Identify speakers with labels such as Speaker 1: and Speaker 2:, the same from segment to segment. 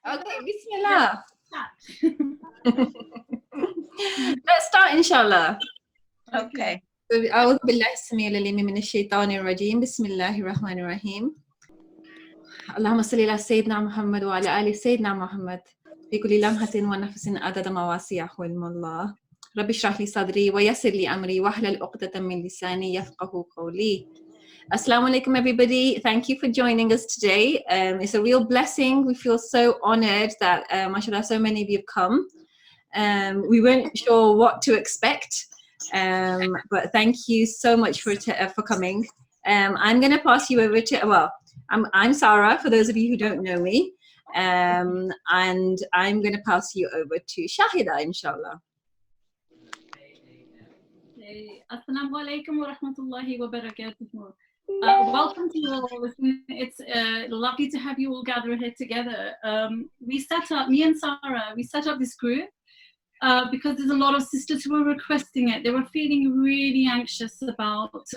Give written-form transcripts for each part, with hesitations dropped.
Speaker 1: Okay, Bismillah. Let's start, inshallah.
Speaker 2: Okay.
Speaker 1: أعوذ بالله السميع العليم من الشيطان الرجيم بسم الله الرحمن الرحيم اللهم صل على سيدنا محمد وعلى آل سيدنا محمد في كل لمحة ونفس عدد ما وسعه علم الله رب اشرح لي صدري ويسر لي أمري واحلل عقدة من لساني يفقهوا قولي. Assalamu alaikum, everybody. Thank you for joining us today. It's a real blessing. We feel so honored that, mashallah, so many of you have come. We weren't sure what to expect, but thank you so much for coming. I'm going to pass you over to, well, I'm Sarah, for those of you who don't know me, and I'm going to pass you over to Shahida, inshallah.
Speaker 3: Assalamu alaikum wa rahmatullahi wa barakatuh. Welcome to you all. It's lovely to have you all gather here together. Me and Sarah, we set up this group because there's a lot of sisters who were requesting it. They were feeling really anxious about, what's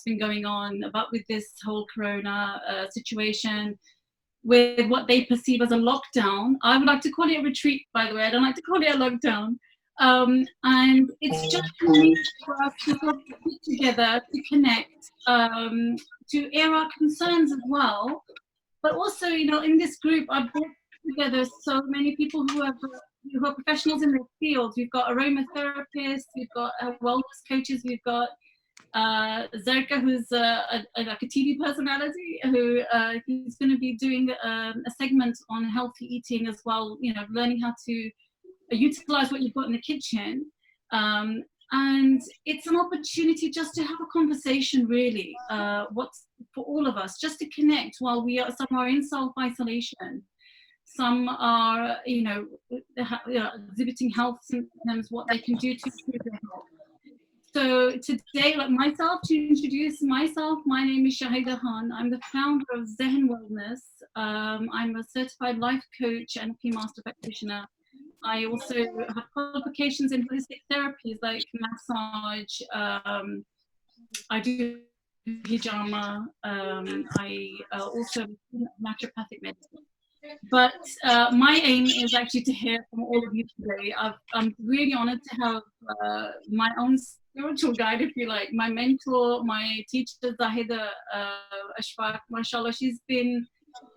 Speaker 3: been going on with this whole corona situation, with what they perceive as a lockdown. I would like to call it a retreat, by the way. I don't like to call it a lockdown. And it's just a need for us to sort of get together, to connect, to air our concerns as well. But also, in this group, I've brought together so many people who are professionals in their fields. We've got aromatherapists, we've got wellness coaches, we've got Zerka, who's like a TV personality, who's going to be doing a segment on healthy eating as well, learning how to utilize what you've got in the kitchen. And it's an opportunity just to have a conversation, really, what's for all of us, just to connect while some are in self-isolation. Some are, exhibiting health symptoms, what they can do to improve their health. So today, to introduce myself, my name is Shahida Khan. I'm the founder of Zehen Wellness. I'm a certified life coach and a master practitioner. I also have qualifications in holistic therapies like massage. I do hijama. I also naturopathic medicine. But my aim is actually to hear from all of you today. I'm really honored to have my own spiritual guide, if you like, my mentor, my teacher, Zahida Ashfaq. Mashallah, she's been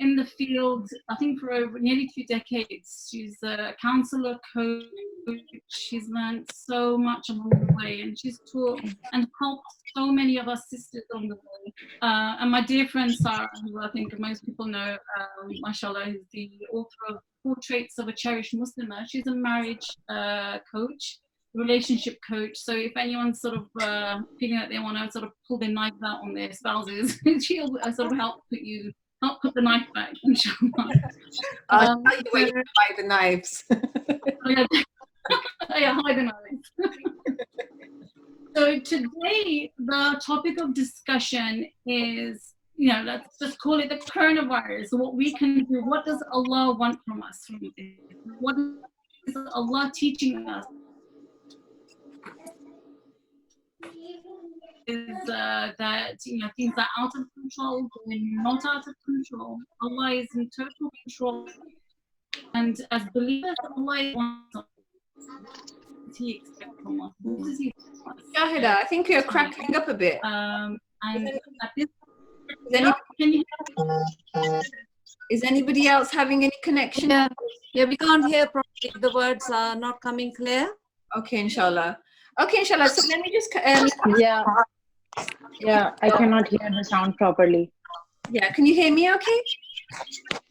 Speaker 3: in the field, I think, for over nearly 2 decades. She's a counselor, coach. She's learned so much along the way, and she's taught and helped so many of us sisters on the way. And my dear friend Sarah, who I think most people know, mashallah, is the author of Portraits of a Cherished Muslimah. She's a marriage coach, relationship coach. So if anyone's sort of feeling that they want to sort of pull their knife out on their spouses, she'll sort of help put the knife back, inshallah.
Speaker 1: I'll tell you where you can buy the knives.
Speaker 3: Yeah, hide the knives. So today, the topic of discussion is, let's just call it the coronavirus. What we can do, what does Allah want from us from this? What is Allah teaching us? Is that things are out of control, they're not out of control. Allah is in total control, and as believers, Allah wants us. What does He expect from us? What does He want?
Speaker 1: Shahida, I think you're crackling up a bit.
Speaker 3: And at this,
Speaker 1: Is anybody else having any connection?
Speaker 2: Yeah, we can't hear properly. The words are not coming clear.
Speaker 1: Okay, inshallah. So let me just
Speaker 4: Yeah, I cannot hear the sound properly.
Speaker 1: Yeah, can you hear me okay?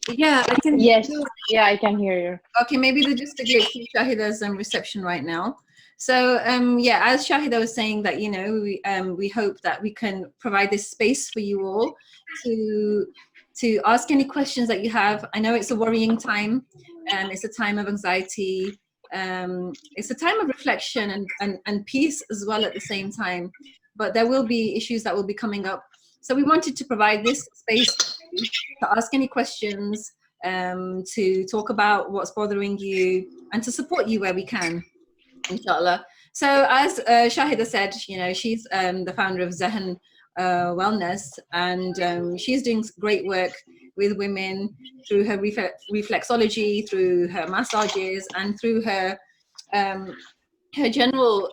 Speaker 2: Yeah, I can.
Speaker 4: Yes, yeah, I can hear you.
Speaker 1: Okay, maybe there's just a glitch in Shahida's reception right now. So as Shahida was saying that, we hope that we can provide this space for you all to ask any questions that you have. I know it's a worrying time, it's a time of anxiety, it's a time of reflection and peace as well at the same time. But there will be issues that will be coming up. So we wanted to provide this space to ask any questions, to talk about what's bothering you, and to support you where we can, inshallah. So as Shahida said, she's the founder of Zehen Wellness, and she's doing great work with women through her reflexology, through her massages, and through her general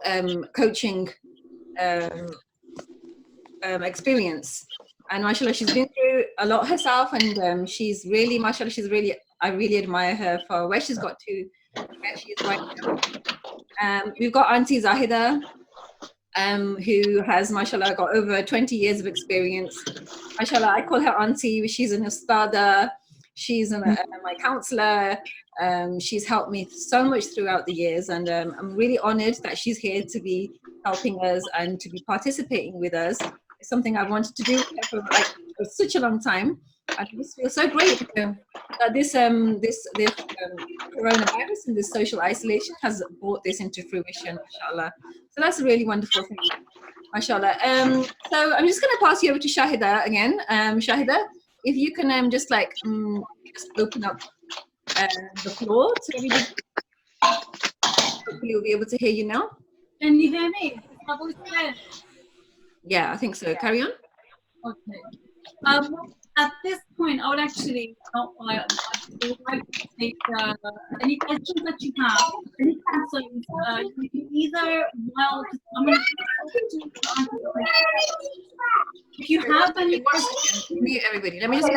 Speaker 1: coaching experience. And mashallah, she's been through a lot herself, and she's really, mashallah, I really admire her for where she's got to, where she is right now. We've got Auntie Zahida, who has, mashallah, got over 20 years of experience. Mashallah, I call her Auntie. She's an ustada. She's my counselor. She's helped me so much throughout the years, and I'm really honored that she's here to be helping us and to be participating with us. It's something I've wanted to do for such a long time. I just feel so great that this coronavirus and this social isolation has brought this into fruition, mashallah. So that's a really wonderful thing, mashallah. So I'm just going to pass you over to Shahida again. Shahida, if you can just just open up the floor to everybody. Hopefully you'll be able to hear you now.
Speaker 3: Can you hear me? Is my voice clear?
Speaker 1: Yeah, I think so. Carry on.
Speaker 3: Okay. At this point, I would actually like to take any questions that you have, any concerns. You can either, I'm going to if you have any questions.
Speaker 1: Mute everybody. Let me just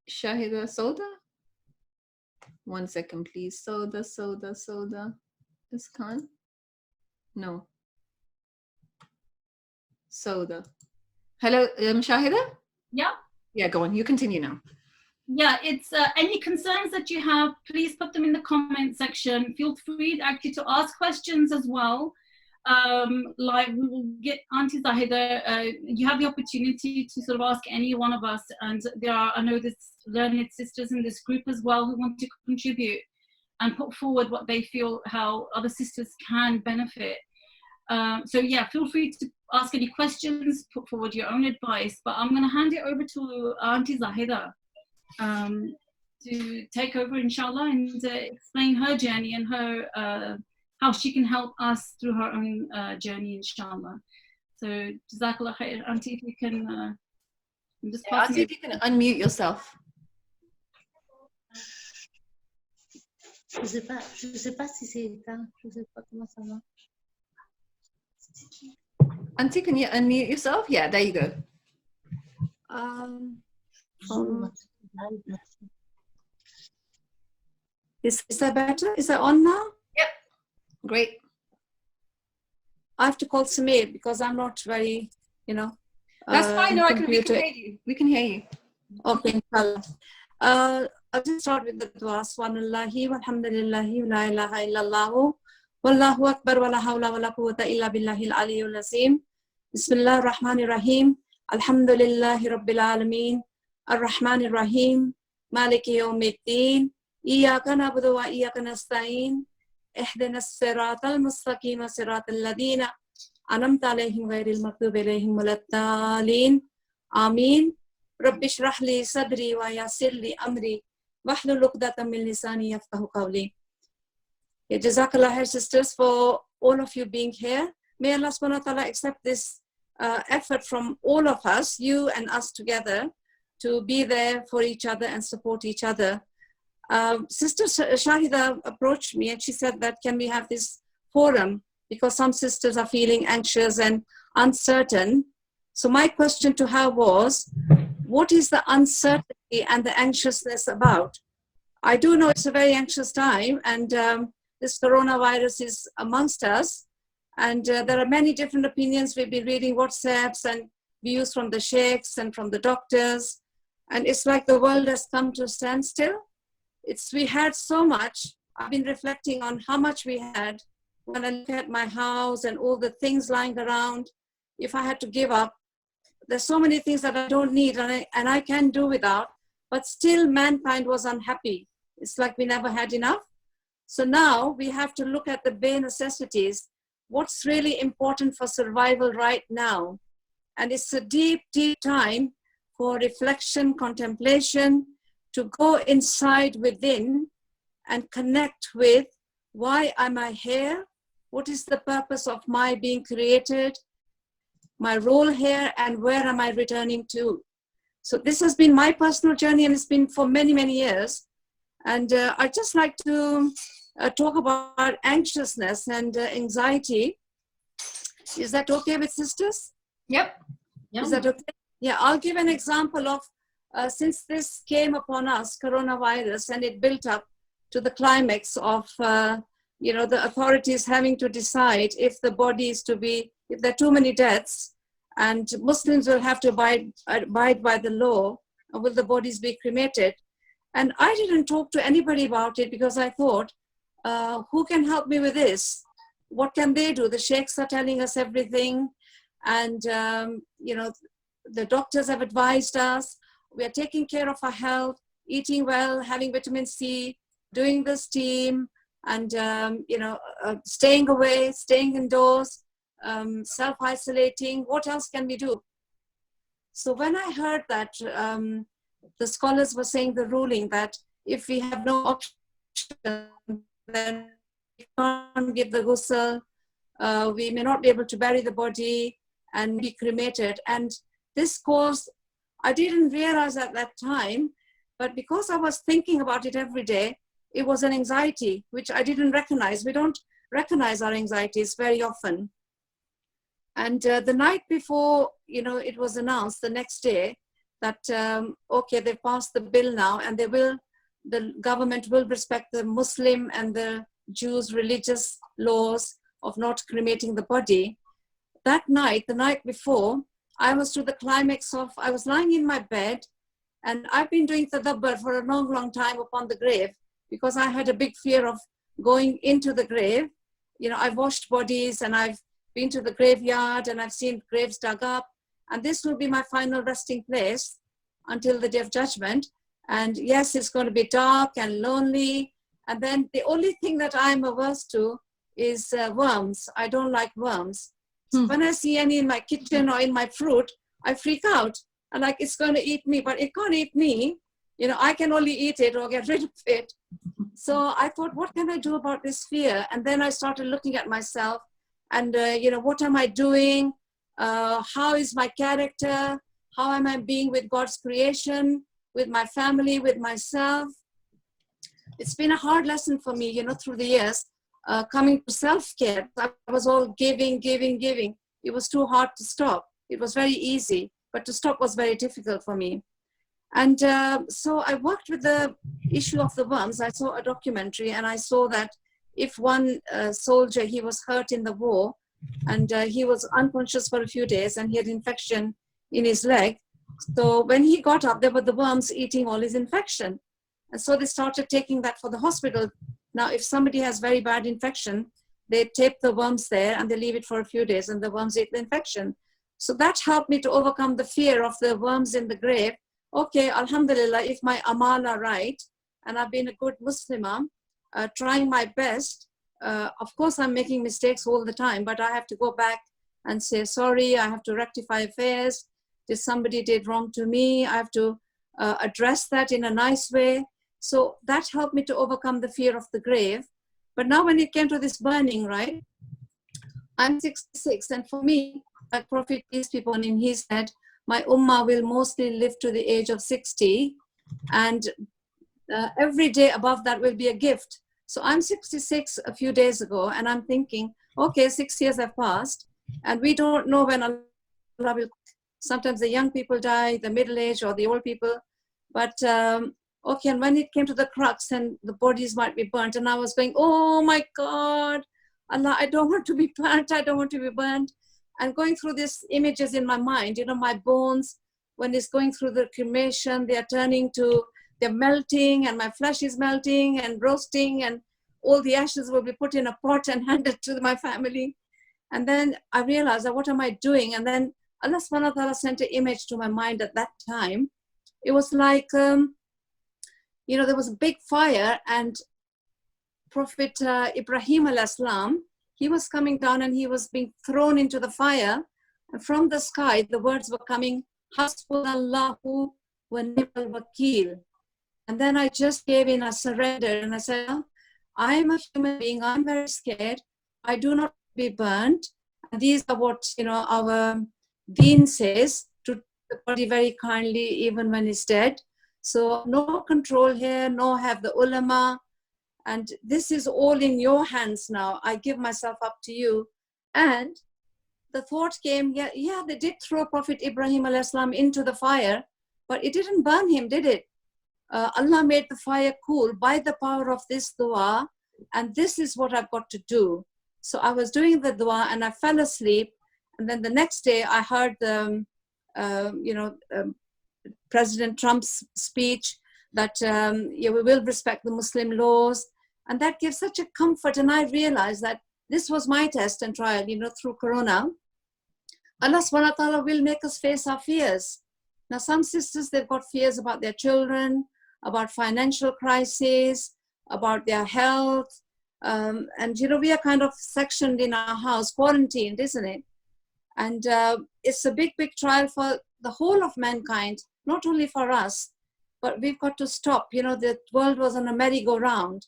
Speaker 1: Shahida Soda. 1 second, please. Soda. This Khan? No. Soda. Hello, Shahida?
Speaker 3: Yeah.
Speaker 1: Yeah, go on. You continue now.
Speaker 3: Yeah, it's any concerns that you have, please put them in the comment section. Feel free actually to ask questions as well. Like we will get Auntie Zahida, you have the opportunity to sort of ask any one of us, and there are, I know there's learned sisters in this group as well who want to contribute and put forward what they feel, how other sisters can benefit. So yeah, feel free to ask any questions, put forward your own advice, but I'm going to hand it over to Auntie Zahida to take over, inshallah, and explain her journey and her how she can help us through her own journey, inshallah. So Jazakallah khair. Auntie, if you can just pass
Speaker 1: Auntie, if you can unmute yourself.
Speaker 5: Je sais pas si c'est éteint. Je sais pas comment ça va.
Speaker 1: Auntie, can you unmute yourself? Yeah, there you go.
Speaker 2: Is that better? Is that on now?
Speaker 1: Yep. Great.
Speaker 2: I have to call Samir because I'm not very,
Speaker 1: That's fine. No, we can hear you. We can hear you.
Speaker 2: Okay, inshallah. I'll just start with the dua. Subhanallahi walhamdulillahi wa la ilaha illallahu wallahu akbar wa la hawla wa la quwwata illa billahil aliyyil azim. Bismillahir rahmanir rahim. Alhamdulillahi rabbil alamin. Ar-Rahmanir Rahim. Maliki yawmiddin. Iyyaka na'budu wa iyyaka nasta'in. Ihdinas siratal mustaqim, siratal ladina an'amta alayhim ghayril maghdubi alayhim waladdallin. Amin. Rabbi shrah li sadri wa yassir li amri wahlul 'uqdatam min lisani yafqahu qawli. Jazakallah khair, sisters, for all of you being here. May Allah subhanahu wa ta'ala accept this effort from all of us, you and us together, to be there for each other and support each other. Sister Shahida approached me and she said that can we have this forum because some sisters are feeling anxious and uncertain. So my question to her was, what is the uncertainty and the anxiousness about? I do know it's a very anxious time, and this coronavirus is amongst us, and there are many different opinions. We've been reading WhatsApps and views from the sheikhs and from the doctors, and it's like the world has come to a standstill. We had so much. I've been reflecting on how much we had when I look at my house and all the things lying around. If I had to give up, there's so many things that I don't need and I can do without, but still mankind was unhappy. It's like we never had enough. So now we have to look at the bare necessities. What's really important for survival right now? And it's a deep, deep time for reflection, contemplation, to go inside within and connect with, why am I here? What is the purpose of my being created? my role here, and where am I returning to? So this has been my personal journey, and it's been for many, many years. And I'd just like to talk about anxiousness and anxiety. Is that okay with sisters?
Speaker 1: Yep.
Speaker 2: Is that okay? Yeah, I'll give an example of since this came upon us, coronavirus, and it built up to the climax of, the authorities having to decide if the body is to be, if there are too many deaths, and Muslims will have to abide by the law, or will the bodies be cremated? And I didn't talk to anybody about it because I thought, who can help me with this? What can they do? The sheikhs are telling us everything. And, the doctors have advised us. We are taking care of our health, eating well, having vitamin C, doing the steam, and, staying away, staying indoors, self-isolating. What else can we do? So when I heard that the scholars were saying the ruling that if we have no option, then we can't give the ghusl, we may not be able to bury the body and be cremated. And this caused, I didn't realize at that time, but because I was thinking about it every day, it was an anxiety, which I didn't recognize. We don't recognize our anxieties very often. And the night before, it was announced the next day that, okay, they've passed the bill now, and the government will respect the Muslim and the Jews' religious laws of not cremating the body. That night, the night before, I was to the climax of, I was lying in my bed, and I've been doing tadabbur for a long, long time upon the grave, because I had a big fear of going into the grave. I've washed bodies, and I've been to the graveyard, and I've seen graves dug up, and this will be my final resting place until the day of judgment. And yes, it's going to be dark and lonely. And then the only thing that I'm averse to is worms. I don't like worms. So when I see any in my kitchen or in my fruit, I freak out. I'm like, it's going to eat me, but it can't eat me. I can only eat it or get rid of it. So I thought, what can I do about this fear? And then I started looking at myself and, what am I doing? How is my character? How am I being with God's creation, with my family, with myself? It's been a hard lesson for me, through the years, coming to self-care. I was all giving. It was too hard to stop. It was very easy, but to stop was very difficult for me. And so I worked with the issue of the worms. I saw a documentary, and I saw that if one soldier, he was hurt in the war, and he was unconscious for a few days, and he had infection in his leg. So when he got up, there were the worms eating all his infection. And so they started taking that for the hospital. Now, if somebody has very bad infection, they tape the worms there and they leave it for a few days, and the worms eat the infection. So that helped me to overcome the fear of the worms in the grave. Okay, alhamdulillah, if my amal are right, and I've been a good Muslimah, trying my best. Of course, I'm making mistakes all the time, but I have to go back and say, sorry, I have to rectify affairs. Somebody did wrong to me. I have to address that in a nice way. So that helped me to overcome the fear of the grave. But now when it came to this burning, right, I'm 66, and for me, like Prophet, peace be upon him, he said, my ummah will mostly live to the age of 60, and every day above that will be a gift. So I'm 66 a few days ago, and I'm thinking, okay, 6 years have passed, and we don't know when Allah will. Sometimes the young people die, the middle age, or the old people. But okay, and when it came to the crux, and the bodies might be burnt, and I was going, oh my God, Allah, I don't want to be burnt, I don't want to be burnt. And going through these images in my mind, my bones, when it's going through the cremation, they're melting, and my flesh is melting and roasting, and all the ashes will be put in a pot and handed to my family. And then I realized that what am I doing? And then Allah subhanahu wa ta'ala sent an image to my mind at that time. It was like, there was a big fire, and Prophet Ibrahim al-Islam, he was coming down, and he was being thrown into the fire. And from the sky, the words were coming, Hasbunallahu wa ni'mal wakeel. And then I just gave in, I surrendered, and I said, I'm a human being, I'm very scared. I do not be burnt. And these are what, our Deen says to treat the body very kindly even when it's dead. So no control here, no have the ulama. And this is all in your hands now. I give myself up to you. And the thought came, yeah, they did throw Prophet Ibrahim alayhi salam into the fire, but it didn't burn him, did it? Allah made the fire cool by the power of this dua, and this is what I've got to do. So I was doing the dua and I fell asleep, and then the next day I heard President Trump's speech that we will respect the Muslim laws, and that gives such a comfort. And I realized that this was my test and trial, through Corona. Allah subhanahu wa ta'ala will make us face our fears. Now, some sisters, they've got fears about their children, about financial crises, about their health. And, we are kind of sectioned in our house, quarantined, isn't it? And it's a big, big trial for the whole of mankind, not only for us, but we've got to stop. The world was on a merry-go-round.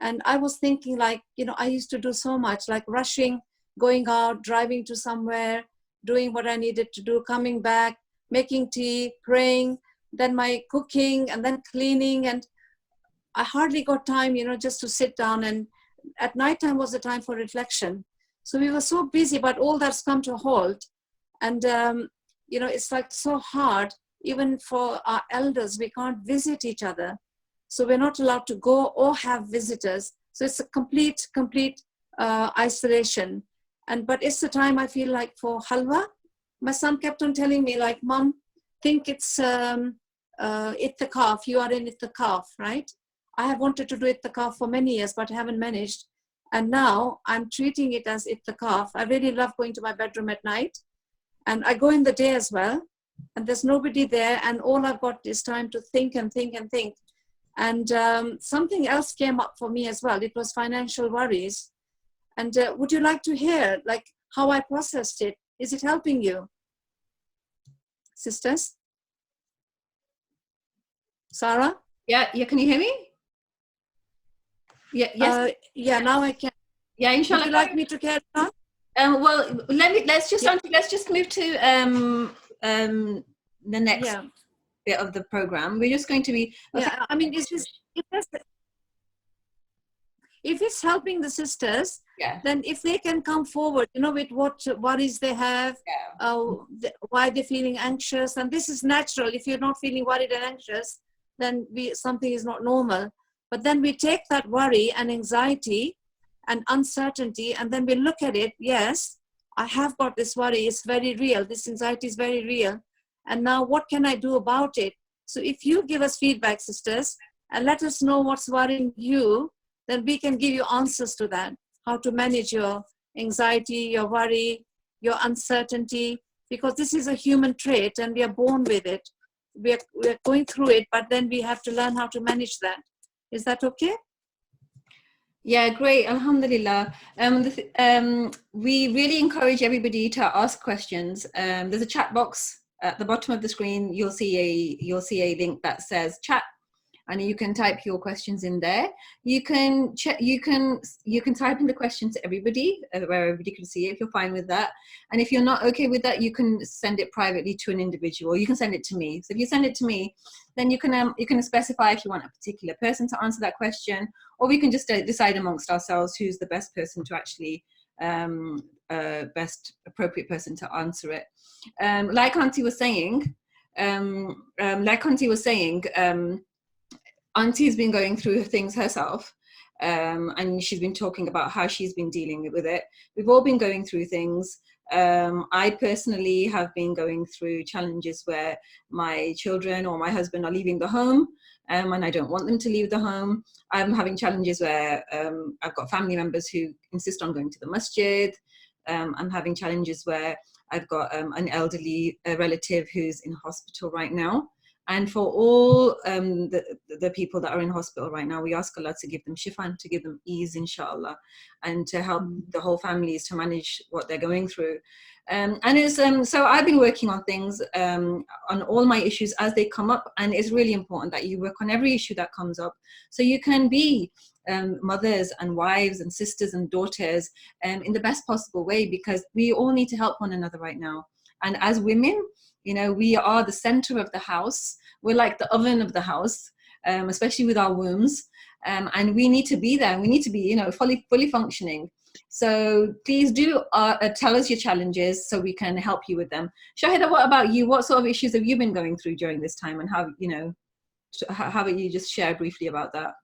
Speaker 2: And I was thinking I used to do so much, like rushing, going out, driving to somewhere, doing what I needed to do, coming back, making tea, praying, then my cooking, and then cleaning. And I hardly got time, just to sit down. And at nighttime was the time for reflection. So we were so busy, but all that's come to a halt. And, it's like so hard, even for our elders, we can't visit each other. So we're not allowed to go or have visitors. So it's a complete isolation. But it's the time I feel like for halwa. My son kept on telling me, like, Mom, think it's ittikaf. You are in ittikaf, right? I have wanted to do ittikaf for many years, but I haven't managed. And now I'm treating it as ittikaf. I really love going to my bedroom at night. And I go in the day as well. And there's nobody there. And all I've got is time to think and think and think. And something else came up for me as well. It was financial worries. And would you like to hear, like, how I processed it? Is it helping you, sisters? Sarah?
Speaker 1: Yeah, can you hear me? Yeah, yes.
Speaker 2: Now I can.
Speaker 1: Yeah, inshallah.
Speaker 2: Would you like me to carry on?
Speaker 1: Well, let's just move to the next bit of the program. We're just going to be.
Speaker 2: I mean, if it's helping the sisters, then if they can come forward, with what worries they have, why they're feeling anxious, and this is natural. If you're not feeling worried and anxious, then something is not normal. But then we take that worry and anxiety and uncertainty, and then we look at it. Yes, I have got this worry. It's very real. This anxiety is very real. And now what can I do about it? So if you give us feedback, sisters, and let us know what's worrying you, then we can give you answers to that, how to manage your anxiety, your worry, your uncertainty, because this is a human trait and we are born with it. We're going through it, but then we have to learn how to manage that. Is that okay?
Speaker 1: Yeah, great. Alhamdulillah. We really encourage everybody to ask questions. There's a chat box at the bottom of the screen. You'll see a link that says chat, and you can type your questions in there. You can type in the question to everybody, where everybody can see it, if you're fine with that. And if you're not okay with that, you can send it privately to an individual. You can send it to me. So if you send it to me, then you can specify if you want a particular person to answer that question, or we can just decide amongst ourselves who's the best person to actually, best appropriate person to answer it. Like Auntie was saying, Auntie's been going through things herself, and she's been talking about how she's been dealing with it. We've all been going through things. I personally have been going through challenges where my children or my husband are leaving the home, and I don't want them to leave the home. I'm having challenges where I've got family members who insist on going to the masjid. I'm having challenges where I've got an elderly relative who's in hospital right now. And for all the people that are in hospital right now, we ask Allah to give them shifa, to give them ease, inshallah, and to help the whole families to manage what they're going through. And it's so I've been working on things, on all my issues as they come up, and it's really important that you work on every issue that comes up, so you can be mothers and wives and sisters and daughters in the best possible way, because we all need to help one another right now. And as women, you know, we are the center of the house. We're like the oven of the house, especially with our wombs. And we need to be there. We need to be, you know, fully functioning. So please do tell us your challenges so we can help you with them. Shahida, what about you? What sort of issues have you been going through during this time, and how, you know, how about you just share briefly about that?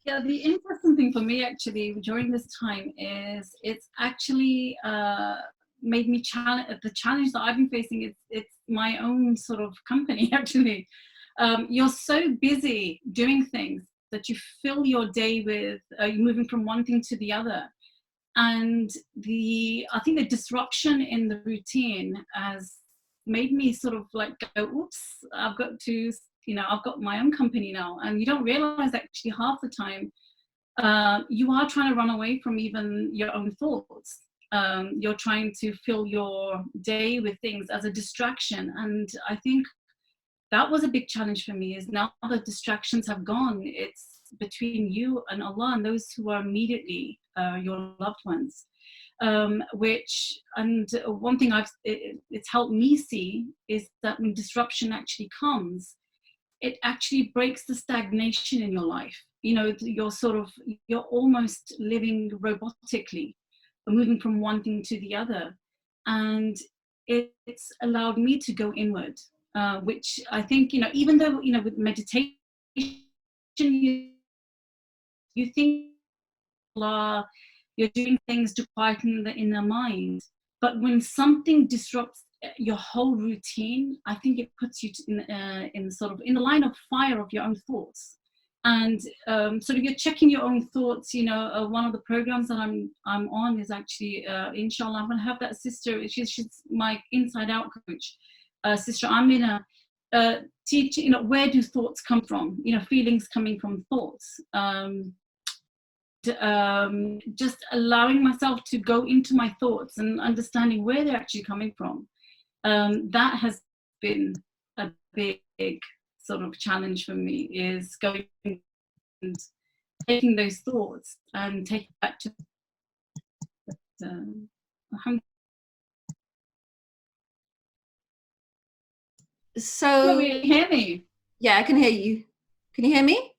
Speaker 3: Yeah, the interesting thing for me actually during this time is it's actually made me the challenge that I've been facing. It's my own sort of company actually. You're so busy doing things that you fill your day with moving from one thing to the other. And I think the disruption in the routine has made me sort of like go, oops, I've got to, you know, I've got my own company now. And you don't realize actually half the time you are trying to run away from even your own thoughts. You're trying to fill your day with things as a distraction. And I think that was a big challenge for me, is now the distractions have gone. It's between you and Allah and those who are immediately your loved ones. One thing it's helped me see is that when disruption actually comes, it actually breaks the stagnation in your life. You know, you're almost living robotically, moving from one thing to the other. And it's allowed me to go inward, which I think, you know, even though, you know, with meditation, you think you're doing things to quieten the inner mind. But when something disrupts your whole routine, I think it puts you in the line of fire of your own thoughts. And sort of you're checking your own thoughts. You know, one of the programs that I'm on is actually, inshallah, I'm going to have that sister. She's my inside out coach, Sister Amina, teach, you know, where do thoughts come from? You know, feelings coming from thoughts. Just allowing myself to go into my thoughts and understanding where they're actually coming from. That has been a big sort of challenge for me, is going and taking those thoughts and taking back to
Speaker 1: So,
Speaker 3: can you hear me?
Speaker 1: Yeah, I can hear you. Can you hear me?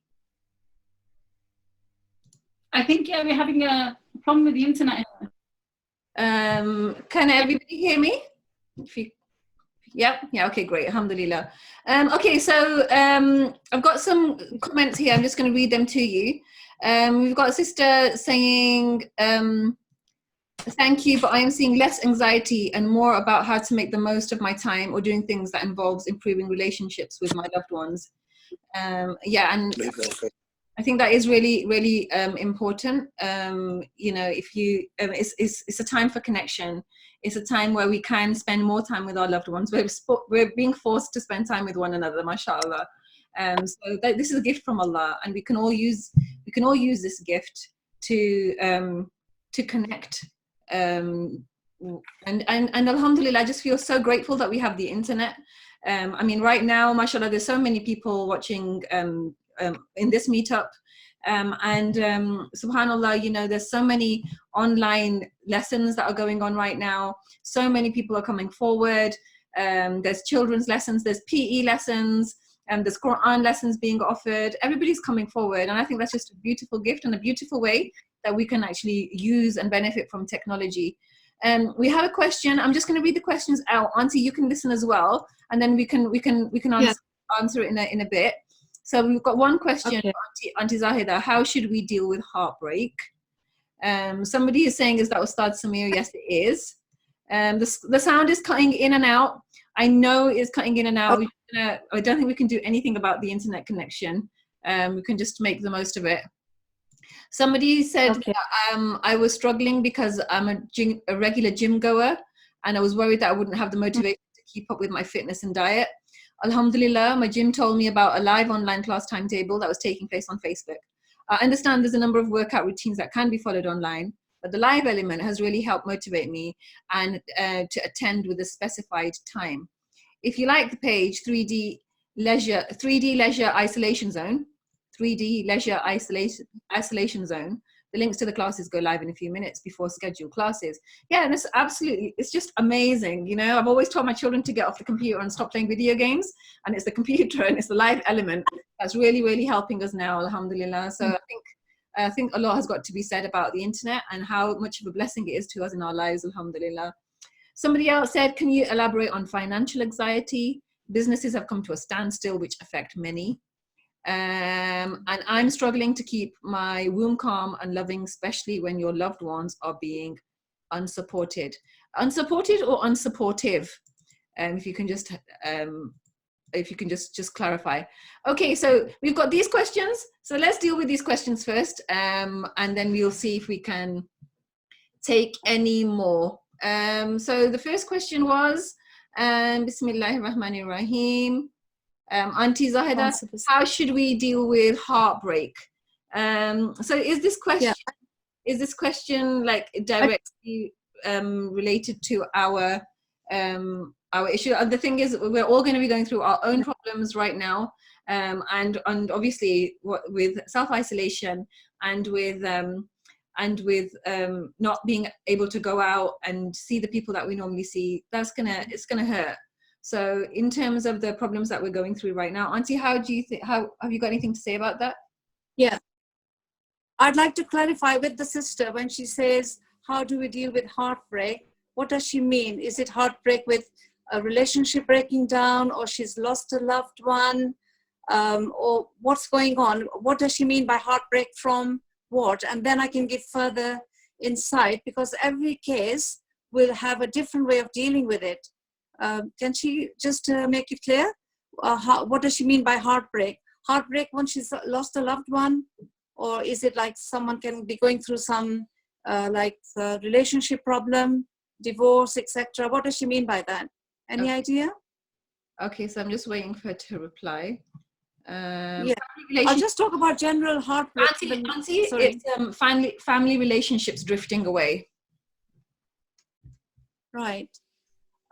Speaker 3: I think, yeah, we're having a problem with the internet.
Speaker 1: Can everybody hear me? Yeah, okay, great, alhamdulillah. Okay, so I've got some comments here. I'm just going to read them to you. We've got a sister saying, thank you, but I am seeing less anxiety and more about how to make the most of my time or doing things that involves improving relationships with my loved ones. Yeah, and I think that is really, really important. You know, if you, it's a time for connection. It's a time where we can spend more time with our loved ones. We're being forced to spend time with one another, mashallah. So this is a gift from Allah, and we can all use this gift to connect. And alhamdulillah, I just feel so grateful that we have the internet. I mean, right now, mashallah, there's so many people watching in this meetup, and subhanallah, you know, there's so many online lessons that are going on right now. So many people are coming forward. There's children's lessons, there's PE lessons, and there's Quran lessons being offered. Everybody's coming forward, and I think that's just a beautiful gift and a beautiful way that we can actually use and benefit from technology. We have a question. I'm just going to read the questions out. Auntie, you can listen as well, and then we can answer it in a bit. So we've got one question, okay. Auntie Zahida, how should we deal with heartbreak? Somebody is saying, is that Ustad Samir? Yes, it is. The sound is cutting in and out. I know it's cutting in and out. I don't think we can do anything about the internet connection. We can just make the most of it. Somebody said, okay, I was struggling because I'm a regular gym goer, and I was worried that I wouldn't have the motivation to keep up with my fitness and diet. Alhamdulillah, my gym told me about a live online class timetable that was taking place on Facebook. I understand there's a number of workout routines that can be followed online, but the live element has really helped motivate me and to attend with a specified time. If you like the page 3D Leisure Isolation Zone, 3D Leisure Isolation Zone, The links to the classes go live in a few minutes before scheduled classes. Yeah, and it's just amazing. You know, I've always told my children to get off the computer and stop playing video games, and it's the computer and it's the live element that's really, really helping us now, alhamdulillah. So I think a lot has got to be said about the internet and how much of a blessing it is to us in our lives, alhamdulillah. Somebody else said, can you elaborate on financial anxiety? Businesses have come to a standstill, which affect many. And I'm struggling to keep my womb calm and loving, especially when your loved ones are being unsupported. Unsupported or unsupportive? If you can just clarify. Okay, so we've got these questions. So let's deal with these questions first, and then we'll see if we can take any more. So the first question was, Bismillahir Rahmanir Rahim. Auntie Zahida, how should we deal with heartbreak? So is this question like directly related to our issue? And the thing is, we're all going to be going through our own problems right now, and obviously with self-isolation and with not being able to go out and see the people that we normally see, it's gonna hurt. So in terms of the problems that we're going through right now, Auntie, how have you got anything to say about that?
Speaker 2: Yeah, I'd like to clarify with the sister when she says, how do we deal with heartbreak? What does she mean? Is it heartbreak with a relationship breaking down, or she's lost a loved one, or what's going on? What does she mean by heartbreak from what? And then I can give further insight, because every case will have a different way of dealing with it. Can she just make it clear? What does she mean by heartbreak? Heartbreak when she's lost a loved one? Or is it like someone can be going through some relationship problem, divorce, etc.? What does she mean by that? Any idea?
Speaker 1: Okay, so I'm just waiting for her to reply.
Speaker 2: Yeah, I'll just talk about general heartbreak.
Speaker 1: Auntie, it's family relationships drifting away.
Speaker 2: Right.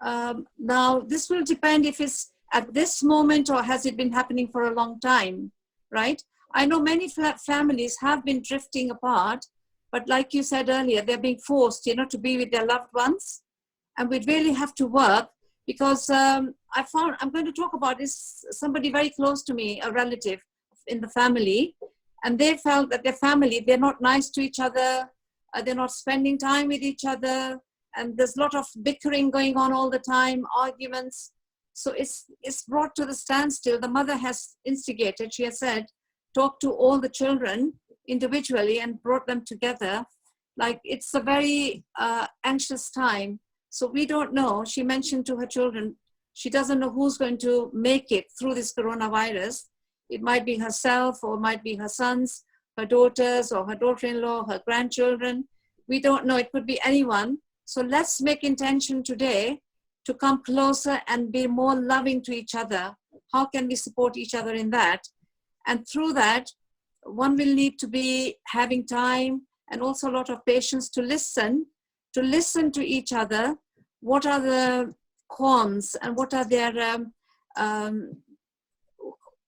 Speaker 2: Now, this will depend if it's at this moment or has it been happening for a long time, right? I know many families have been drifting apart, but like you said earlier, they're being forced, to be with their loved ones. And we really have to work, because I'm going to talk about this, somebody very close to me, a relative in the family, and they felt that their family, they're not nice to each other, they're not spending time with each other, and there's a lot of bickering going on all the time, arguments. So it's brought to the standstill. The mother has instigated, she has said, talk to all the children individually and brought them together. Like, it's a very anxious time. So we don't know. She mentioned to her children, she doesn't know who's going to make it through this coronavirus. It might be herself, or it might be her sons, her daughters, or her daughter-in-law, her grandchildren. We don't know. It could be anyone. So let's make intention today to come closer and be more loving to each other. How can we support each other in that? And through that, one will need to be having time and also a lot of patience to listen to each other. What are the qualms and what are their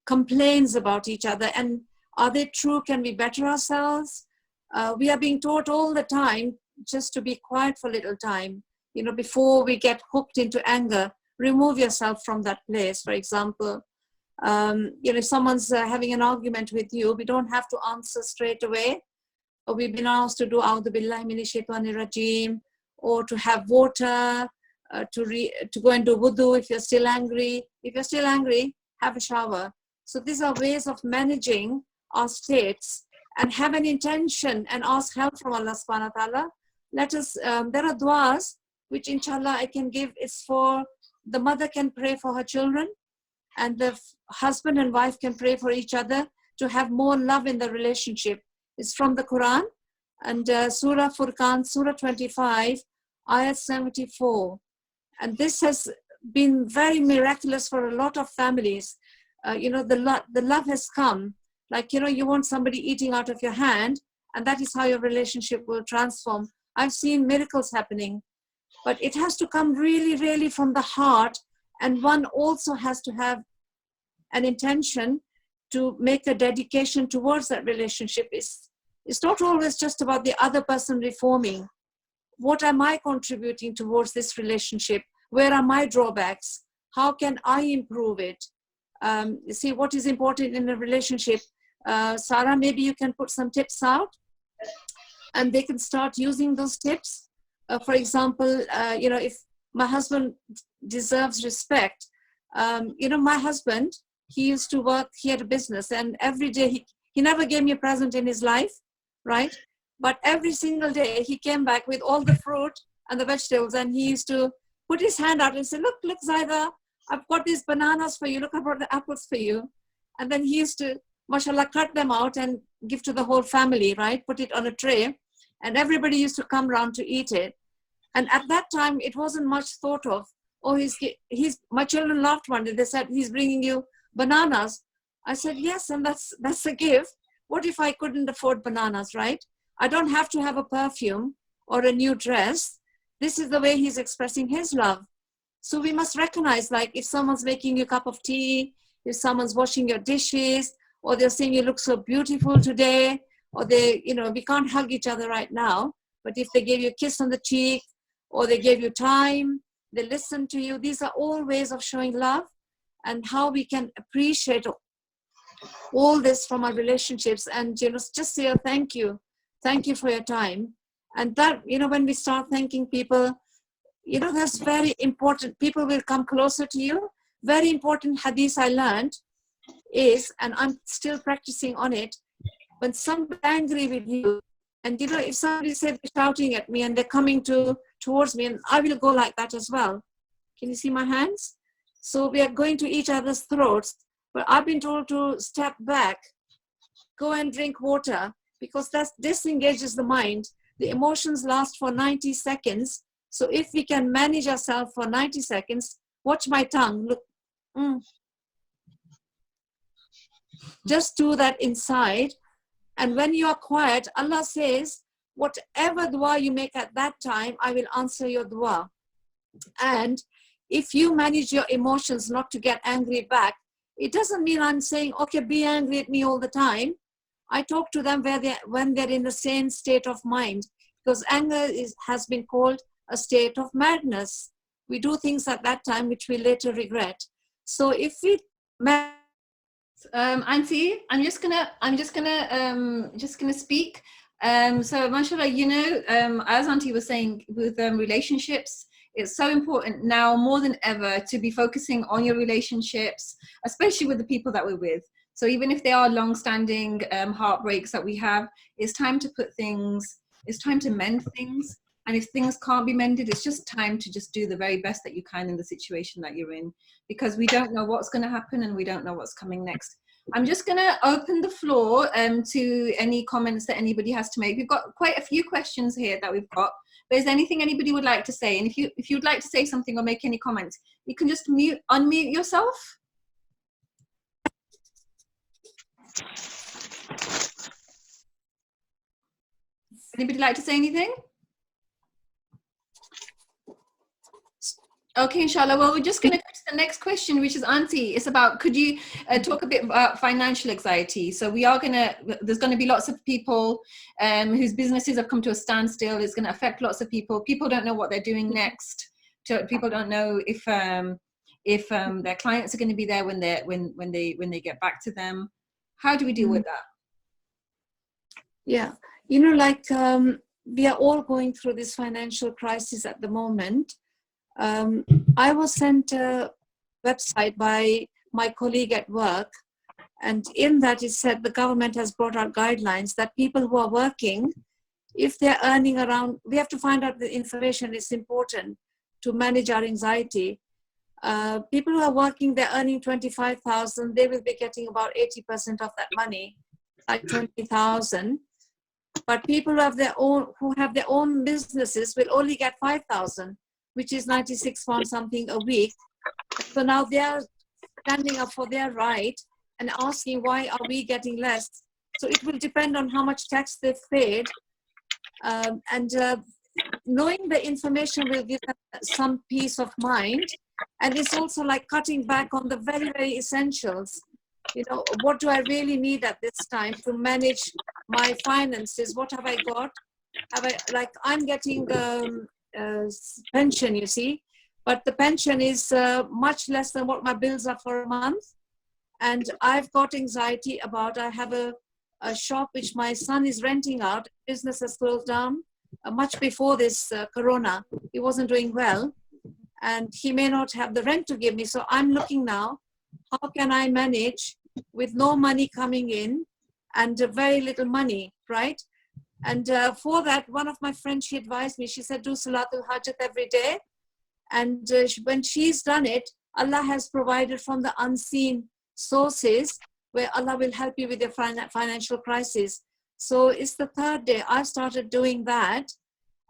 Speaker 2: complaints about each other? And are they true? Can we better ourselves? We are being taught all the time just to be quiet for a little time, before we get hooked into anger. Remove yourself from that place. For example, if someone's having an argument with you, we don't have to answer straight away. Or we've been asked to do A'udhu Billahi Minash Shaitanir Rajeem, or to have water, to go and do wudu if you're still angry. If you're still angry, have a shower. So these are ways of managing our states, and have an intention and ask help from Allah subhanahu wa ta'ala. Let us, there are du'as which inshallah I can give. It's for the mother can pray for her children, and the husband and wife can pray for each other to have more love in the relationship. It's from the Quran, and Surah Furqan, Surah 25, Ayat 74. And this has been very miraculous for a lot of families. The love has come. Like, you want somebody eating out of your hand, and that is how your relationship will transform. I've seen miracles happening, but it has to come really, really from the heart. And one also has to have an intention to make a dedication towards that relationship. It's not always just about the other person reforming. What am I contributing towards this relationship? Where are my drawbacks? How can I improve it? See what is important in a relationship. Sarah, maybe you can put some tips out and they can start using those tips. For example, if my husband deserves respect, my husband, he used to work, he had a business, and every day he never gave me a present in his life, right? But every single day he came back with all the fruit and the vegetables, and he used to put his hand out and say, look, Zaida, I've got these bananas for you. Look, I brought the apples for you. And then he used to, mashallah, cut them out and give to the whole family, right? Put it on a tray. And everybody used to come round to eat it. And at that time, it wasn't much thought of. Oh, my children laughed one day. They said, he's bringing you bananas. I said, yes, and that's a gift. What if I couldn't afford bananas, right? I don't have to have a perfume or a new dress. This is the way he's expressing his love. So we must recognize, like, if someone's making you a cup of tea, if someone's washing your dishes, or they're saying you look so beautiful today, or we can't hug each other right now, but if they gave you a kiss on the cheek, or they gave you time, they listened to you, these are all ways of showing love, and how we can appreciate all this from our relationships, and just say thank you for your time. And that, when we start thanking people, that's very important. People will come closer to you. Very important hadith I learned is, and I'm still practicing on it, when somebody's angry with you, and if somebody said they're shouting at me and they're coming towards me, and I will go like that as well. Can you see my hands? So we are going to each other's throats, but I've been told to step back, go and drink water, because that disengages the mind. The emotions last for 90 seconds. So if we can manage ourselves for 90 seconds, watch my tongue, look. Just do that inside. And when you are quiet, Allah says, whatever dua you make at that time, I will answer your dua. And if you manage your emotions not to get angry back, it doesn't mean I'm saying, okay, be angry at me all the time. I talk to them when they're in the same state of mind, because anger has been called a state of madness. We do things at that time which we later regret. So if we
Speaker 1: Auntie, I'm just gonna speak. So mashallah, as Auntie was saying, with relationships, it's so important now more than ever to be focusing on your relationships, especially with the people that we're with. So even if they are long-standing heartbreaks that we have, it's time to it's time to mend things. And if things can't be mended, it's just time to just do the very best that you can in the situation that you're in, because we don't know what's going to happen and we don't know what's coming next. I'm just going to open the floor to any comments that anybody has to make. We've got quite a few questions here that we've got. But is there anything anybody would like to say? And if you'd like to say something or make any comments, you can just unmute yourself. Anybody like to say anything? Okay, inshallah. Well, we're just going to go to the next question, which is Auntie. It's about, could you talk a bit about financial anxiety? So there's going to be lots of people whose businesses have come to a standstill. It's going to affect lots of people. People don't know what they're doing next. People don't know if their clients are going to be there when they get back to them. How do we deal with that?
Speaker 2: Yeah, we are all going through this financial crisis at the moment. I was sent a website by my colleague at work, and in that it said the government has brought out guidelines that people who are working, if they're earning around, we have to find out the information. It's important to manage our anxiety. People who are working, they're earning 25,000, they will be getting about 80% of that money, like 20,000. But people who have their own businesses will only get 5,000, which is 96 pounds something a week. So now they are standing up for their right and asking, why are we getting less? So it will depend on how much tax they've paid. Knowing the information will give them some peace of mind. And it's also like cutting back on the very, very essentials. What do I really need at this time to manage my finances. What have I got? Like I'm getting pension, you see, but the pension is much less than what my bills are for a month. And I've got anxiety about, I have a shop which my son is renting out. Business has closed down much before this corona. He wasn't doing well, and he may not have the rent to give me. So I'm looking now, how can I manage with no money coming in and very little money, right? And for that, one of my friends, she advised me, she said, do Salatul Hajat every day. And when she's done it, Allah has provided from the unseen sources where Allah will help you with your financial crisis. So it's the third day I started doing that.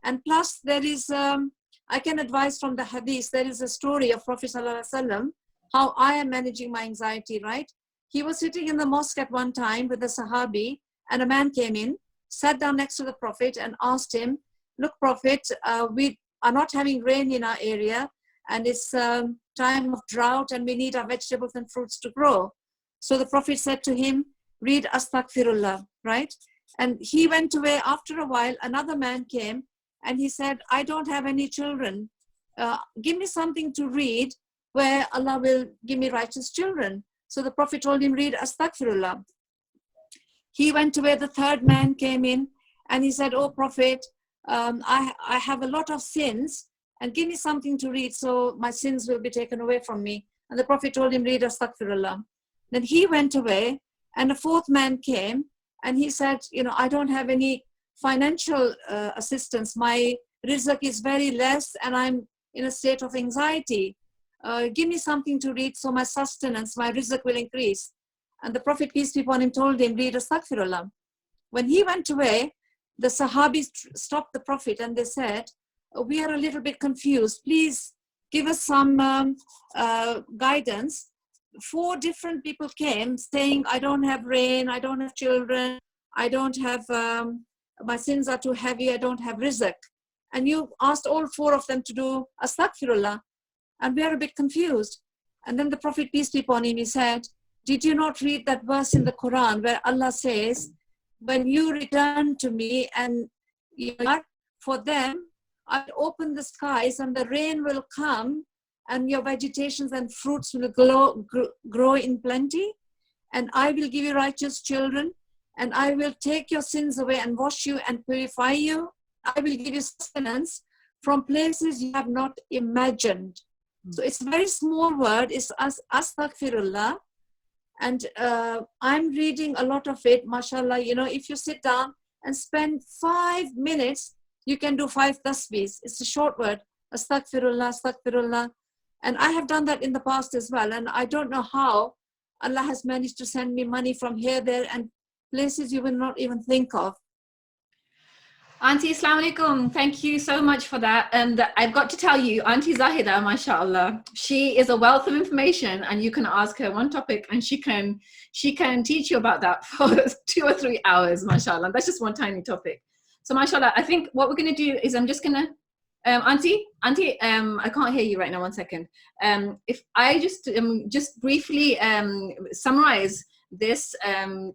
Speaker 2: And plus there is, I can advise from the hadith, there is a story of Prophet ﷺ, how I am managing my anxiety, right? He was sitting in the mosque at one time with a Sahabi, and a man came in, sat down next to the Prophet and asked him, look, Prophet, we are not having rain in our area, and it's time of drought, and we need our vegetables and fruits to grow. So the Prophet said to him, read Astaghfirullah, right? And he went away. After a while, another man came and he said, I don't have any children. Give me something to read where Allah will give me righteous children. So the Prophet told him, read Astaghfirullah. He went away. The third man came in and he said, oh Prophet, I have a lot of sins, and give me something to read so my sins will be taken away from me. And the Prophet told him, read Astaghfirullah. Then he went away, and a fourth man came and he said, you know, I don't have any financial assistance. My rizq is very less and I'm in a state of anxiety. Give me something to read so my sustenance, my rizq will increase. And the Prophet, peace be upon him, told him, read Astaghfirullah. When he went away, the Sahabis stopped the Prophet and they said, we are a little bit confused. Please give us some guidance. 4 different people came saying, I don't have rain, I don't have children, I don't have, my sins are too heavy, I don't have rizq. And you asked all 4 of them to do Astaghfirullah. And we are a bit confused. And then the Prophet, peace be upon him, he said, did you not read that verse in the Quran where Allah says, when you return to me and you are for them, I'll open the skies and the rain will come and your vegetations and fruits will grow in plenty, and I will give you righteous children, and I will take your sins away and wash you and purify you. I will give you sustenance from places you have not imagined. So it's a very small word, it's Astaghfirullah. And I'm reading a lot of it, mashallah. You know, if you sit down and spend 5 minutes, you can do 5 tasbihs. It's a short word, Astaghfirullah, Astaghfirullah. And I have done that in the past as well. And I don't know how Allah has managed to send me money from here, there, and places you will not even think of.
Speaker 1: Auntie, Assalamu alaikum. Thank you so much for that. And I've got to tell you, Auntie Zahida, mashallah, she is a wealth of information, and you can ask her one topic and she can teach you about that for 2 or 3 hours, mashallah. That's just one tiny topic. So mashallah, I think what we're going to do is I'm just going to, Auntie, I can't hear you right now, 1 second. If I just briefly summarize this,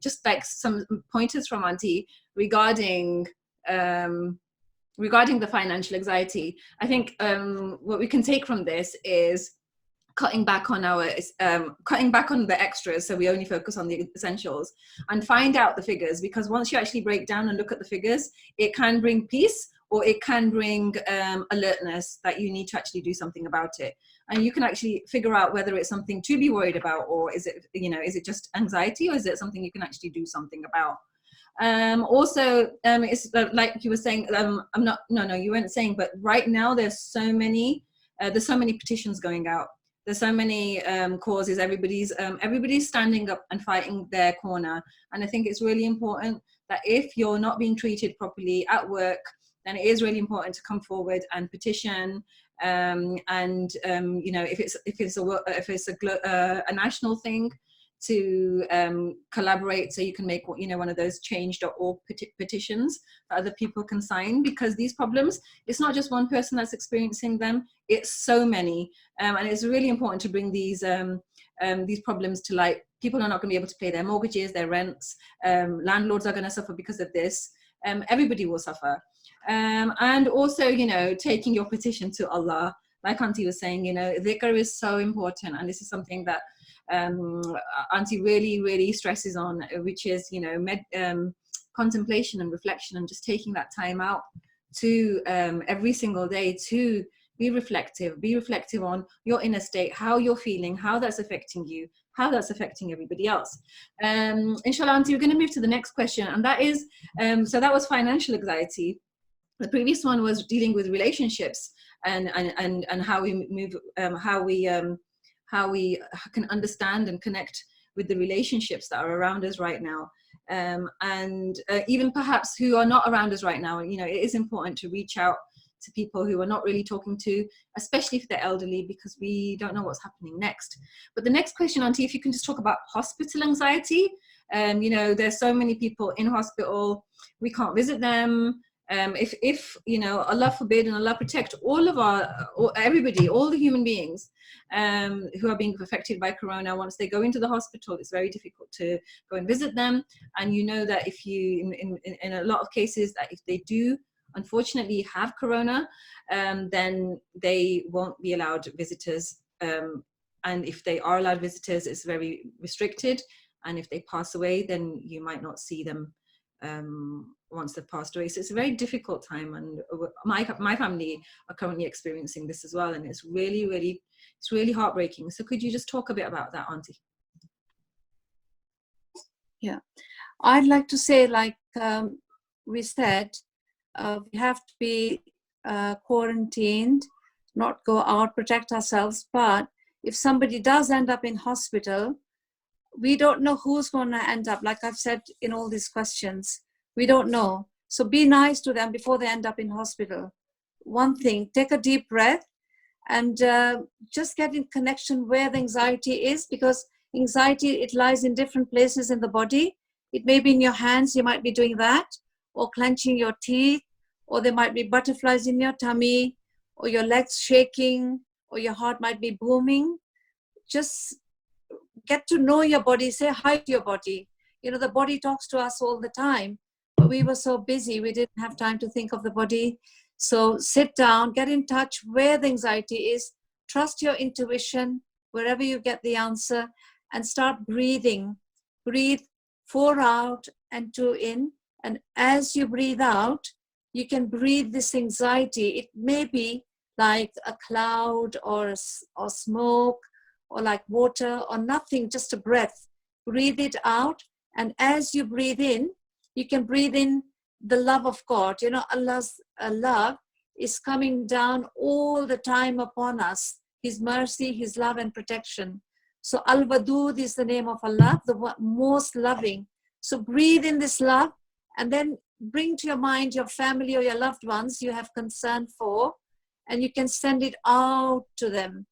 Speaker 1: just like some pointers from Auntie regarding the financial anxiety. I think what we can take from this is cutting back on the extras, so we only focus on the essentials, and find out the figures, because once you actually break down and look at the figures, it can bring peace, or it can bring alertness that you need to actually do something about it. And you can actually figure out whether it's something to be worried about, or is it just anxiety, or is it something you can actually do something about. Also, it's like you were saying, you weren't saying, but right now there's so many petitions going out. There's so many causes. Everybody's standing up and fighting their corner. And I think it's really important that if you're not being treated properly at work, then it is really important to come forward and petition. If it's a national thing, to collaborate, so you can make, you know, one of those change.org petitions that other people can sign, because these problems, it's not just one person that's experiencing them, it's so many, and it's really important to bring these problems to light. People are not going to be able to pay their mortgages, their rents, landlords are going to suffer because of this, everybody will suffer. And also, you know, taking your petition to Allah, like Auntie was saying, you know, dhikr is so important, and this is something that Auntie really stresses on, which is, you know, contemplation and reflection, and just taking that time out to every single day to be reflective on your inner state, how you're feeling, how that's affecting you, how that's affecting everybody else. Inshallah, Auntie, we're going to move to the next question, and that is, so that was financial anxiety. The previous one was dealing with relationships and how we move, how we can understand and connect with the relationships that are around us right now, and even perhaps who are not around us right now. You know, it is important to reach out to people who are not really talking to, especially if they're elderly, because we don't know what's happening next. But the next question, Auntie, if you can just talk about hospital anxiety. You know, there's so many people in hospital, we can't visit them. If you know, Allah forbid and Allah protect all of everybody, all the human beings who are being affected by corona, once they go into the hospital, it's very difficult to go and visit them. And you know that if you, in a lot of cases, that if they do unfortunately have corona, then they won't be allowed visitors. And if they are allowed visitors, it's very restricted. And if they pass away, then you might not see them once they've passed away. So it's a very difficult time, and my family are currently experiencing this as well, and it's really heartbreaking. So could you just talk a bit about that, Auntie?
Speaker 2: Yeah, I'd like to say, like we said, we have to be quarantined, not go out, protect ourselves. But if somebody does end up in hospital, we don't know who's going to end up. Like I've said in all these questions, we don't know. So be nice to them before they end up in hospital. One thing, take a deep breath and just get in connection where the anxiety is, because anxiety, it lies in different places in the body. It may be in your hands, you might be doing that, or clenching your teeth, or there might be butterflies in your tummy, or your legs shaking, or your heart might be booming. Just get to know your body, say hi to your body. You know, the body talks to us all the time, but we were so busy, we didn't have time to think of the body. So sit down, get in touch where the anxiety is, trust your intuition, wherever you get the answer, and start breathing. Breathe 4 out and 2 in. And as you breathe out, you can breathe this anxiety. It may be like a cloud or smoke, or like water, or nothing, just a breath. Breathe it out. And as you breathe in, you can breathe in the love of God. You know, Allah's love is coming down all the time upon us. His mercy, His love and protection. So Al-Wadud is the name of Allah, the most loving. So breathe in this love, and then bring to your mind your family or your loved ones you have concern for, and you can send it out to them.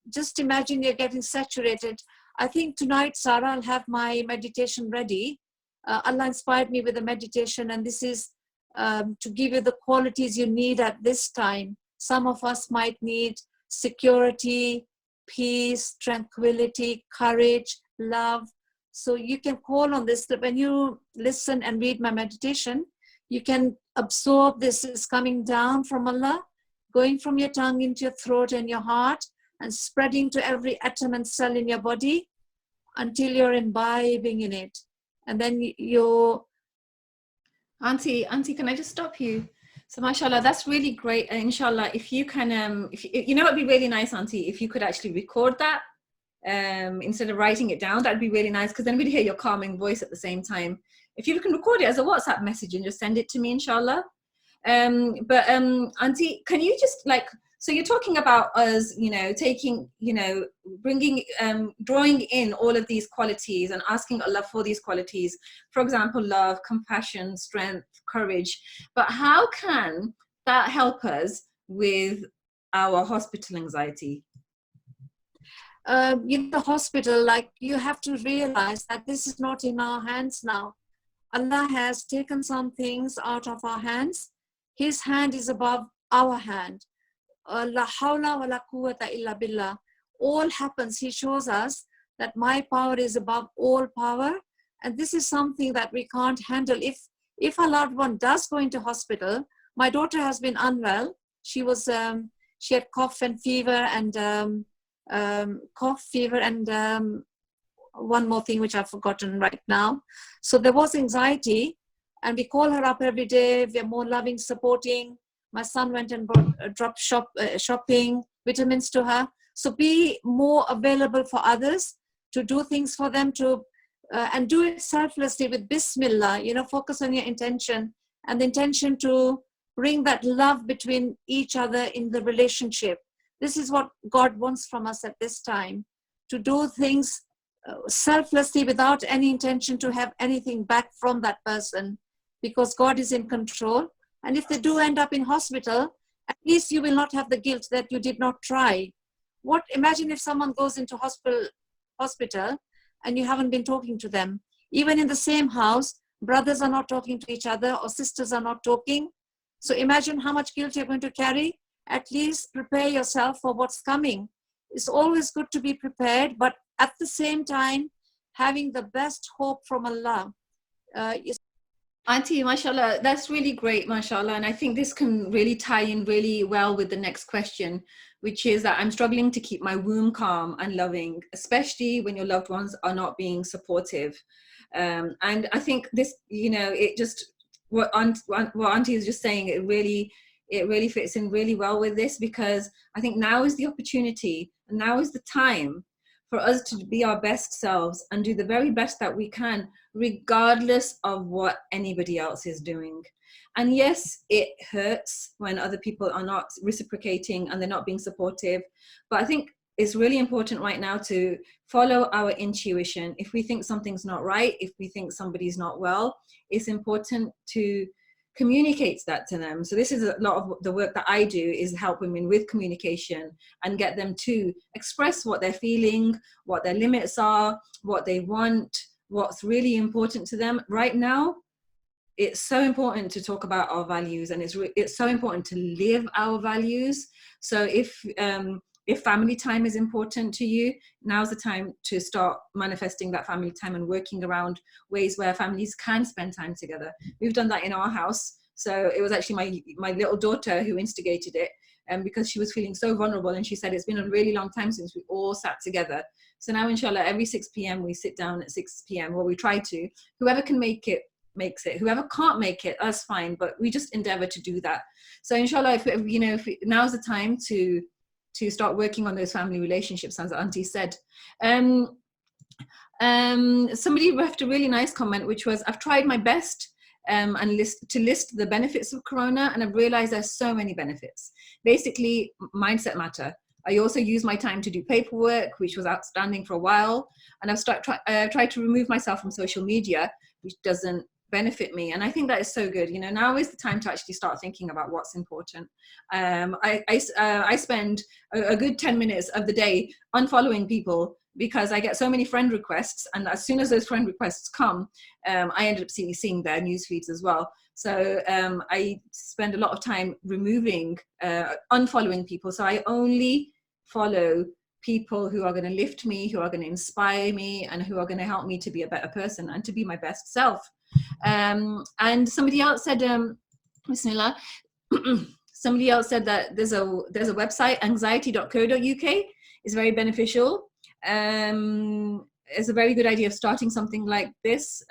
Speaker 2: Just imagine you're getting saturated. I think tonight, Sarah, I'll have my meditation ready. Allah inspired me with a meditation, and this is to give you the qualities you need at this time. Some of us might need security, peace, tranquility, courage, love. So you can call on this. When you listen and read my meditation, you can absorb this is coming down from Allah, going from your tongue into your throat and your heart, and spreading to every atom and cell in your body until you're imbibing in it. And then you...
Speaker 1: Auntie, can I just stop you? So mashallah, that's really great. And inshallah, if you can, you know, it'd be really nice, Auntie, if you could actually record that instead of writing it down. That'd be really nice, because then we'd hear your calming voice at the same time. If you can record it as a WhatsApp message and just send it to me, inshallah. But Auntie, can you just, like, so you're talking about us, you know, taking, you know, bringing, drawing in all of these qualities and asking Allah for these qualities. For example, love, compassion, strength, courage. But how can that help us with our hospital anxiety?
Speaker 2: the hospital, like you have to realize that this is not in our hands now. Allah has taken some things out of our hands. His hand is above our hand. La hawla wa la quwwata illa billah. All happens. He shows us that my power is above all power. And this is something that we can't handle. If a loved one does go into hospital, my daughter has been unwell. She had cough and fever and one more thing which I've forgotten right now. So there was anxiety, and we call her up every day. We're more loving, supporting. My son went and dropped shopping, vitamins to her. So be more available for others, to do things for them, and do it selflessly with Bismillah. Focus on your intention, and the intention to bring that love between each other in the relationship. This is what God wants from us at this time, to do things selflessly without any intention to have anything back from that person, because God is in control. And if they do end up in hospital, at least you will not have the guilt that you did not try. Imagine if someone goes into hospital and you haven't been talking to them. Even in the same house, brothers are not talking to each other, or sisters are not talking. So imagine how much guilt you're going to carry. At least prepare yourself for what's coming. It's always good to be prepared, but at the same time, having the best hope from Allah.
Speaker 1: Auntie, mashallah, that's really great, mashallah. And I think this can really tie in really well with the next question, which is that I'm struggling to keep my womb calm and loving, especially when your loved ones are not being supportive. And I think this, it just, what Auntie is just saying, it really fits in really well with this, because I think now is the opportunity, and now is the time for us to be our best selves and do the very best that we can, regardless of what anybody else is doing. And yes, it hurts when other people are not reciprocating and they're not being supportive. But I think it's really important right now to follow our intuition. If we think something's not right, if we think somebody's not well, it's important to communicate that to them. So this is a lot of the work that I do, is help women with communication and get them to express what they're feeling, what their limits are, what they want, what's really important to them. Right now, it's so important to talk about our values, and it's so important to live our values. So if family time is important to you, now's the time to start manifesting that family time and working around ways where families can spend time together. We've done that in our house. So it was actually my little daughter who instigated it, because she was feeling so vulnerable, and she said it's been a really long time since we all sat together. So now, inshallah, every 6 p.m. we sit down at 6 p.m. Well, we try to. Whoever can make it makes it. Whoever can't make it, that's fine. But we just endeavor to do that. So inshallah, if now's the time to start working on those family relationships, as Auntie said. Somebody left a really nice comment, which was, I've tried my best and list the benefits of Corona, and I've realized there's so many benefits. Basically, mindset matter. I also use my time to do paperwork, which was outstanding for a while. And I've tried to remove myself from social media, which doesn't benefit me. And I think that is so good. Now is the time to actually start thinking about what's important. I spend a good 10 minutes of the day unfollowing people, because I get so many friend requests, and as soon as those friend requests come, I end up seeing their news feeds as well. So I spend a lot of time unfollowing people. So I only follow people who are going to lift me, who are going to inspire me, and who are going to help me to be a better person and to be my best self. And somebody else said, Bismillah, somebody else said that there's a website, anxiety.co.uk, is very beneficial. It's a very good idea of starting something like this.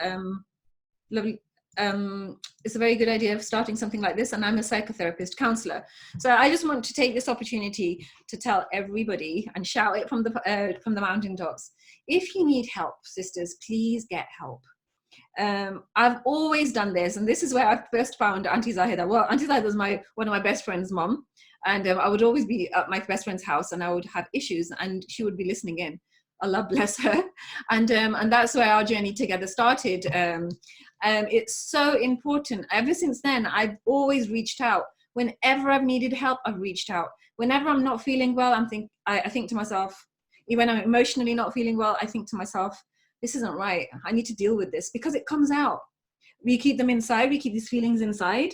Speaker 1: It's a very good idea of starting something like this, and I'm a psychotherapist counselor. So I just want to take this opportunity to tell everybody and shout it from the mountaintops. If you need help, sisters, please get help. I've always done this, and this is where I first found Auntie Zahida. Well, Auntie Zahida was one of my best friend's mom, and I would always be at my best friend's house, and I would have issues, and she would be listening in. Allah bless her. And that's where our journey together started. It's so important. Ever since then, I've always reached out. Whenever I've needed help, I've reached out. Whenever I'm not feeling well, I think to myself, when I'm emotionally not feeling well, I think to myself, this isn't right. I need to deal with this, because it comes out. We keep them inside. We keep these feelings inside.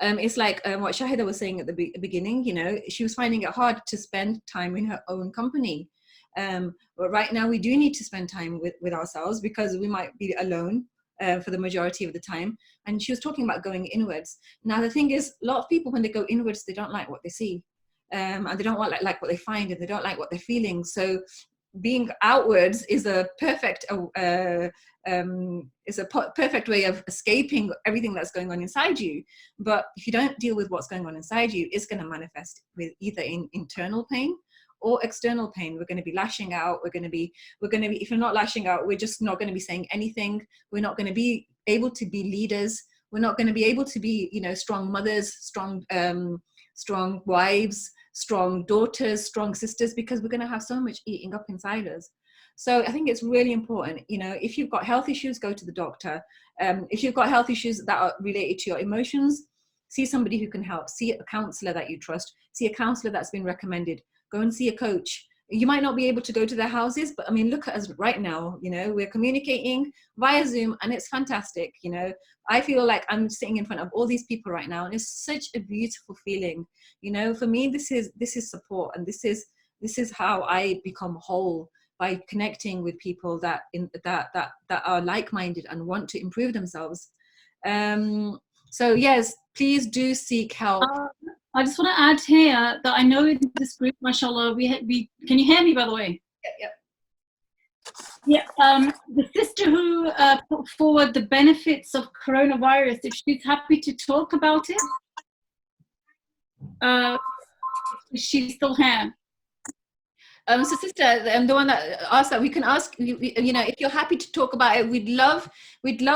Speaker 1: It's like what Shahida was saying at the beginning, you know, she was finding it hard to spend time in her own company. But right now we do need to spend time with ourselves, because we might be alone for the majority of the time. And she was talking about going inwards. Now, the thing is, a lot of people, when they go inwards, they don't like what they see. And they don't like what they find, and they don't like what they're feeling. So being outwards is a perfect perfect way of escaping everything that's going on inside you. But if you don't deal with what's going on inside you, it's going to manifest with either in internal pain or external pain. We're going to be lashing out. We're going to be, if we're not lashing out, we're just not going to be saying anything. We're not going to be able to be leaders. We're not going to be able to be, you know, strong mothers, strong wives, strong daughters, strong sisters, because we're going to have so much eating up inside us. So I think it's really important, you know, if you've got health issues, go to the doctor. If you've got health issues that are related to your emotions, see somebody who can help. See a counselor that you trust. See a counselor that's been recommended. Go and see a coach. You might not be able to go to their houses, but I mean, look at us right now, you know, we're communicating via Zoom, and it's fantastic. You know, I feel like I'm sitting in front of all these people right now, and it's such a beautiful feeling. You know, for me, this is support, and this is how I become whole, by connecting with people that are like-minded and want to improve themselves. So yes, please do seek help.
Speaker 3: I just want to add here that I know in this group, mashallah, we can you hear me, by the way?
Speaker 1: Yep.
Speaker 3: Yeah, the sister who put forward the benefits of coronavirus, if she's happy to talk about it, she's still here.
Speaker 1: So sister, the one that asked that, we can ask you know, if you're happy to talk about it, we'd love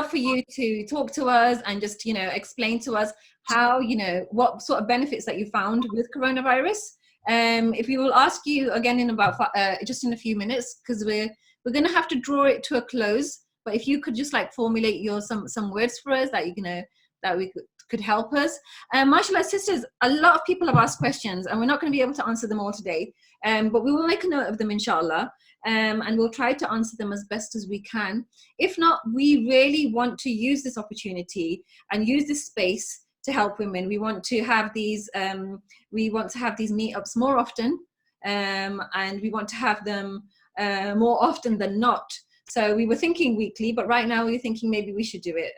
Speaker 1: for you to talk to us and just, you know, explain to us how, you know, what sort of benefits that you found with coronavirus. If we will ask you again in about just in a few minutes, because we're going to have to draw it to a close. But if you could just like formulate some words for us that, you know, that we could help us. Mashallah, sisters, a lot of people have asked questions, and we're not going to be able to answer them all today. But we will make a note of them, inshallah, and we'll try to answer them as best as we can. If not, we really want to use this opportunity and use this space to help women. We want to have these meetups more often, and we want to have them more often than not. So we were thinking weekly, but right now we're thinking maybe we should do it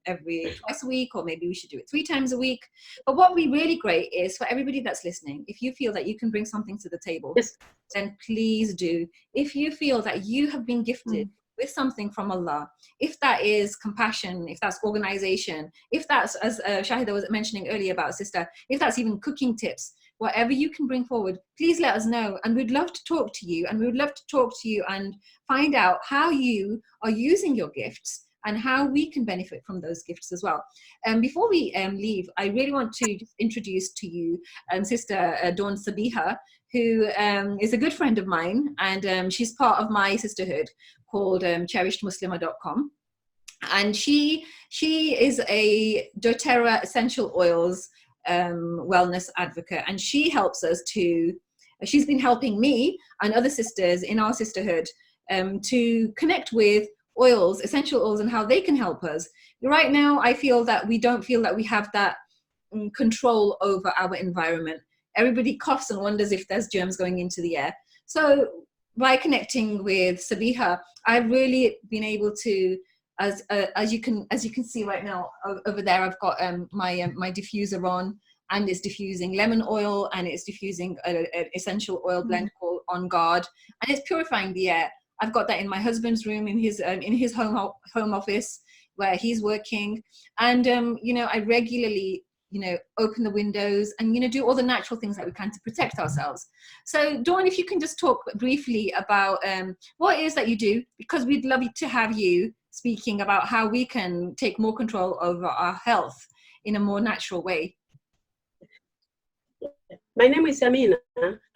Speaker 1: twice a week, or maybe we should do it 3 times a week. But what would be really great is for everybody that's listening, if you feel that you can bring something to the table, then please do. If you feel that you have been gifted with something from Allah, if that is compassion, if that's organization, if that's, as Shahida was mentioning earlier about sister, if that's even cooking tips, whatever you can bring forward, please let us know. And we'd love to talk to you, and we would love to talk to you and find out how you are using your gifts and how we can benefit from those gifts as well. Before we leave, I really want to just introduce to you Sister Dawn Sabiha, who is a good friend of mine, and she's part of my sisterhood called cherishedmuslima.com. And she is a doTERRA essential oils wellness advocate, and she helps us she's been helping me and other sisters in our sisterhood to connect with oils, essential oils, and how they can help us. Right now, I feel that we don't feel that we have that control over our environment. Everybody coughs and wonders if there's germs going into the air. So by connecting with Sabiha, I've really been able to, as you can see right now over there, I've got my diffuser on, and it's diffusing lemon oil, and it's diffusing an essential oil blend called On Guard, and it's purifying the air. I've got that in my husband's room, in his home office where he's working, and you know, I regularly, you know, open the windows and, you know, do all the natural things that we can to protect ourselves. So Dawn, if you can just talk briefly about what it is that you do, because we'd love to have you speaking about how we can take more control over our health in a more natural way.
Speaker 6: My name is Amina.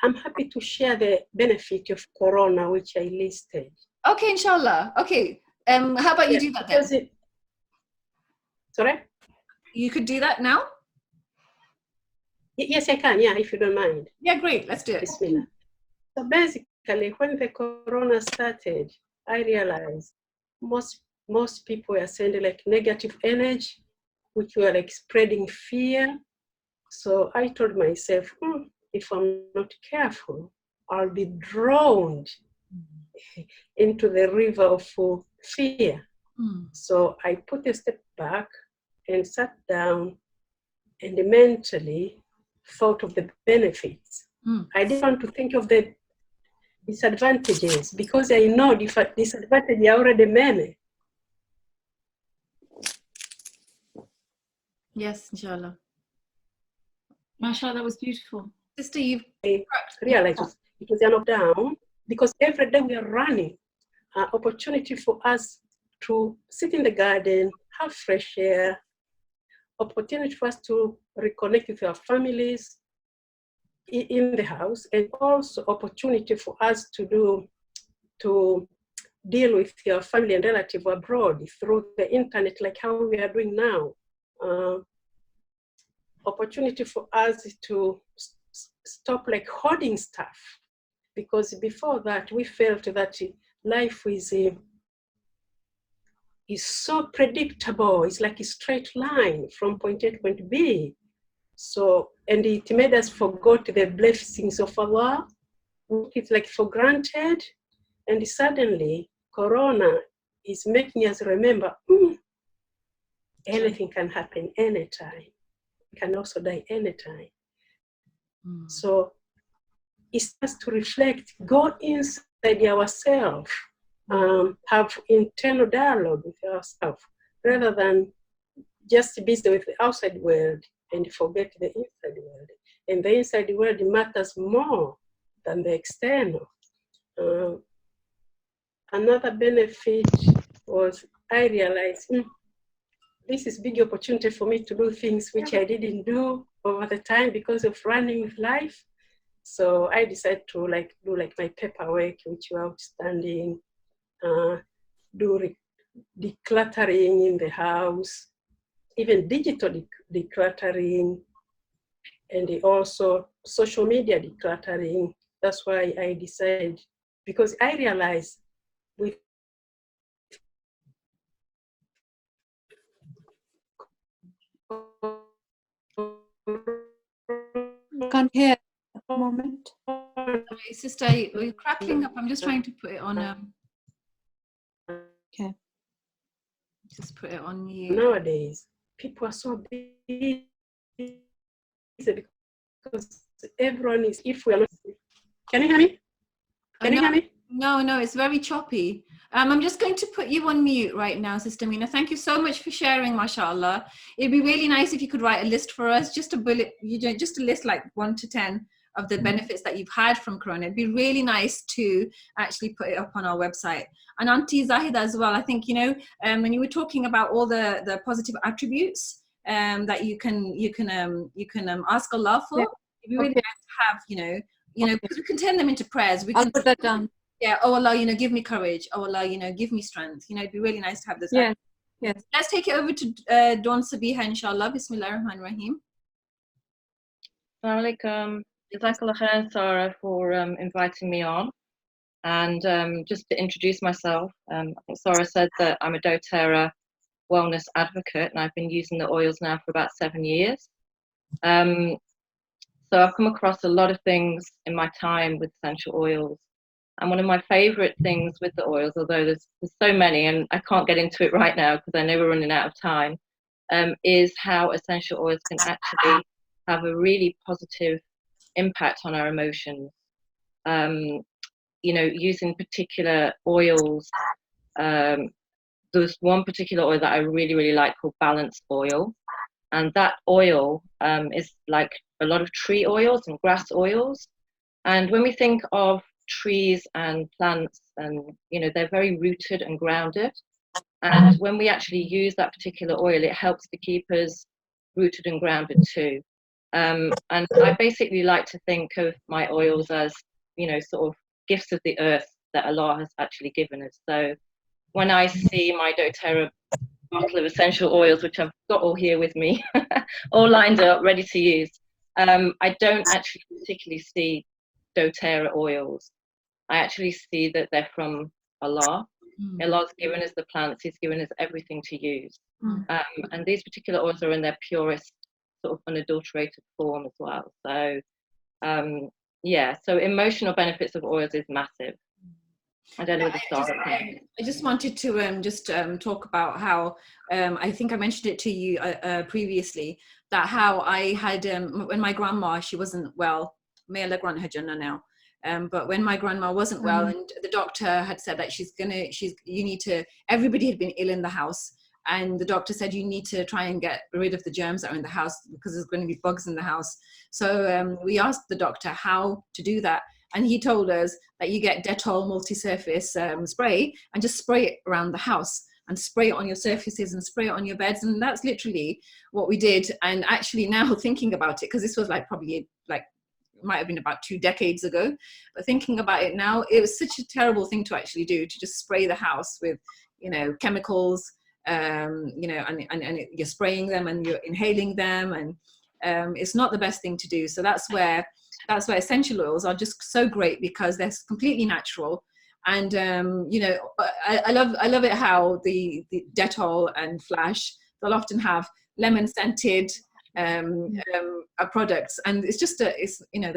Speaker 6: I'm happy to share the benefit of Corona, which I listed.
Speaker 1: Okay, inshallah. Okay. How about you do that then?
Speaker 6: Sorry?
Speaker 1: You could do that now?
Speaker 6: Yes, I can. Yeah, if you don't mind.
Speaker 1: Yeah, great. Let's do it.
Speaker 6: Bismillah. So basically, when the corona started, I realized most people were sending like negative energy, which were like spreading fear. So I told myself, if I'm not careful, I'll be drowned into the river of fear. So I put a step back and sat down and mentally thought of the benefits. I didn't want to think of the disadvantages because I know the disadvantages are already many.
Speaker 1: Yes, inshallah.
Speaker 3: Mashallah, that was beautiful.
Speaker 1: Sister, you've
Speaker 6: Realized it was enough down because every day we are running. Opportunity for us to sit in the garden, have fresh air, opportunity for us to reconnect with our families in the house, and also opportunity for us to deal with your family and relative abroad through the internet, like how we are doing now. Opportunity for us to stop like hoarding stuff, because before that we felt that life is so predictable. It's like a straight line from point A to point B. So, and it made us forget the blessings of Allah. It's like for granted. And suddenly, Corona is making us remember, anything can happen anytime. We can also die anytime. So it starts to reflect, go inside ourselves, have internal dialogue with ourselves, rather than just busy with the outside world and forget the inside world. And the inside world matters more than the external. Another benefit was I realized this is big opportunity for me to do things which I didn't do over the time because of running with life. So I decided to do my paperwork, which were outstanding, do decluttering in the house, even digital decluttering, and also social media decluttering. That's why I decided, because I realized with
Speaker 2: Can't hear at the moment.
Speaker 1: Sorry, sister, you're crackling up. I'm just trying to put it on.
Speaker 2: Okay.
Speaker 1: Just put it on mute.
Speaker 6: Nowadays, people are so busy because everyone is, if we are not, can you hear me? Can you hear me?
Speaker 1: No, it's very choppy. I'm just going to put you on mute right now, Sister Mina. Thank you so much for sharing, mashallah. It'd be really nice if you could write a list for us, just a list like 1 to 10 of the benefits that you've had from Corona. It'd be really nice to actually put it up on our website. And Auntie Zahida as well, I think, when you were talking about all the positive attributes that you can ask Allah for, it'd be really nice to have, because we can turn them into prayers.
Speaker 2: I'll put that down.
Speaker 1: Yeah, oh Allah, give me courage. Oh Allah, give me strength. It'd be really nice to have this.
Speaker 2: Yes.
Speaker 1: Let's take it over to Dawn Sabiha, inshallah. Bismillah ar-Rahman ar-Rahim.
Speaker 7: Assalamu alaikum. Jazakallah khair, Sarah, for inviting me on. And just to introduce myself, I think Sarah said that I'm a doTERRA wellness advocate, and I've been using the oils now for about 7 years. So I've come across a lot of things in my time with essential oils. And one of my favorite things with the oils, although there's so many and I can't get into it right now because I know we're running out of time, is how essential oils can actually have a really positive impact on our emotions. Using particular oils, there's one particular oil that I really, really like called Balance Oil. And that oil is like a lot of tree oils and grass oils. And when we think of trees and plants, and they're very rooted and grounded, and when we actually use that particular oil, it helps to keep us rooted and grounded too. And I basically like to think of my oils as sort of gifts of the earth that Allah has actually given us. So when I see my doTERRA bottle of essential oils, which I've got all here with me, all lined up ready to use, I don't actually particularly see doTERRA oils, I actually see that they're from Allah. Allah's given us the plants, He's given us everything to use. And these particular oils are in their purest, sort of unadulterated form as well. So, yeah, so emotional benefits of oils is massive. I don't know where to start.
Speaker 1: I just wanted to talk about how I think I mentioned it to you previously, that how I had when my grandma, she wasn't well, may Allah grant her Jannah now, but when my grandma wasn't well, and the doctor had said that everybody had been ill in the house, and the doctor said you need to try and get rid of the germs that are in the house because there's going to be bugs in the house. So we asked the doctor how to do that. And he told us that you get Dettol multi-surface spray and just spray it around the house and spray it on your surfaces and spray it on your beds. And that's literally what we did. And actually now thinking about it, because this was probably might have been about 2 decades ago, but thinking about it now, it was such a terrible thing to actually do, to just spray the house with, chemicals, and you're spraying them and you're inhaling them, and it's not the best thing to do. So that's where essential oils are just so great, because they're completely natural. And I love it how the Dettol and Flash, they'll often have lemon scented products, and it's just they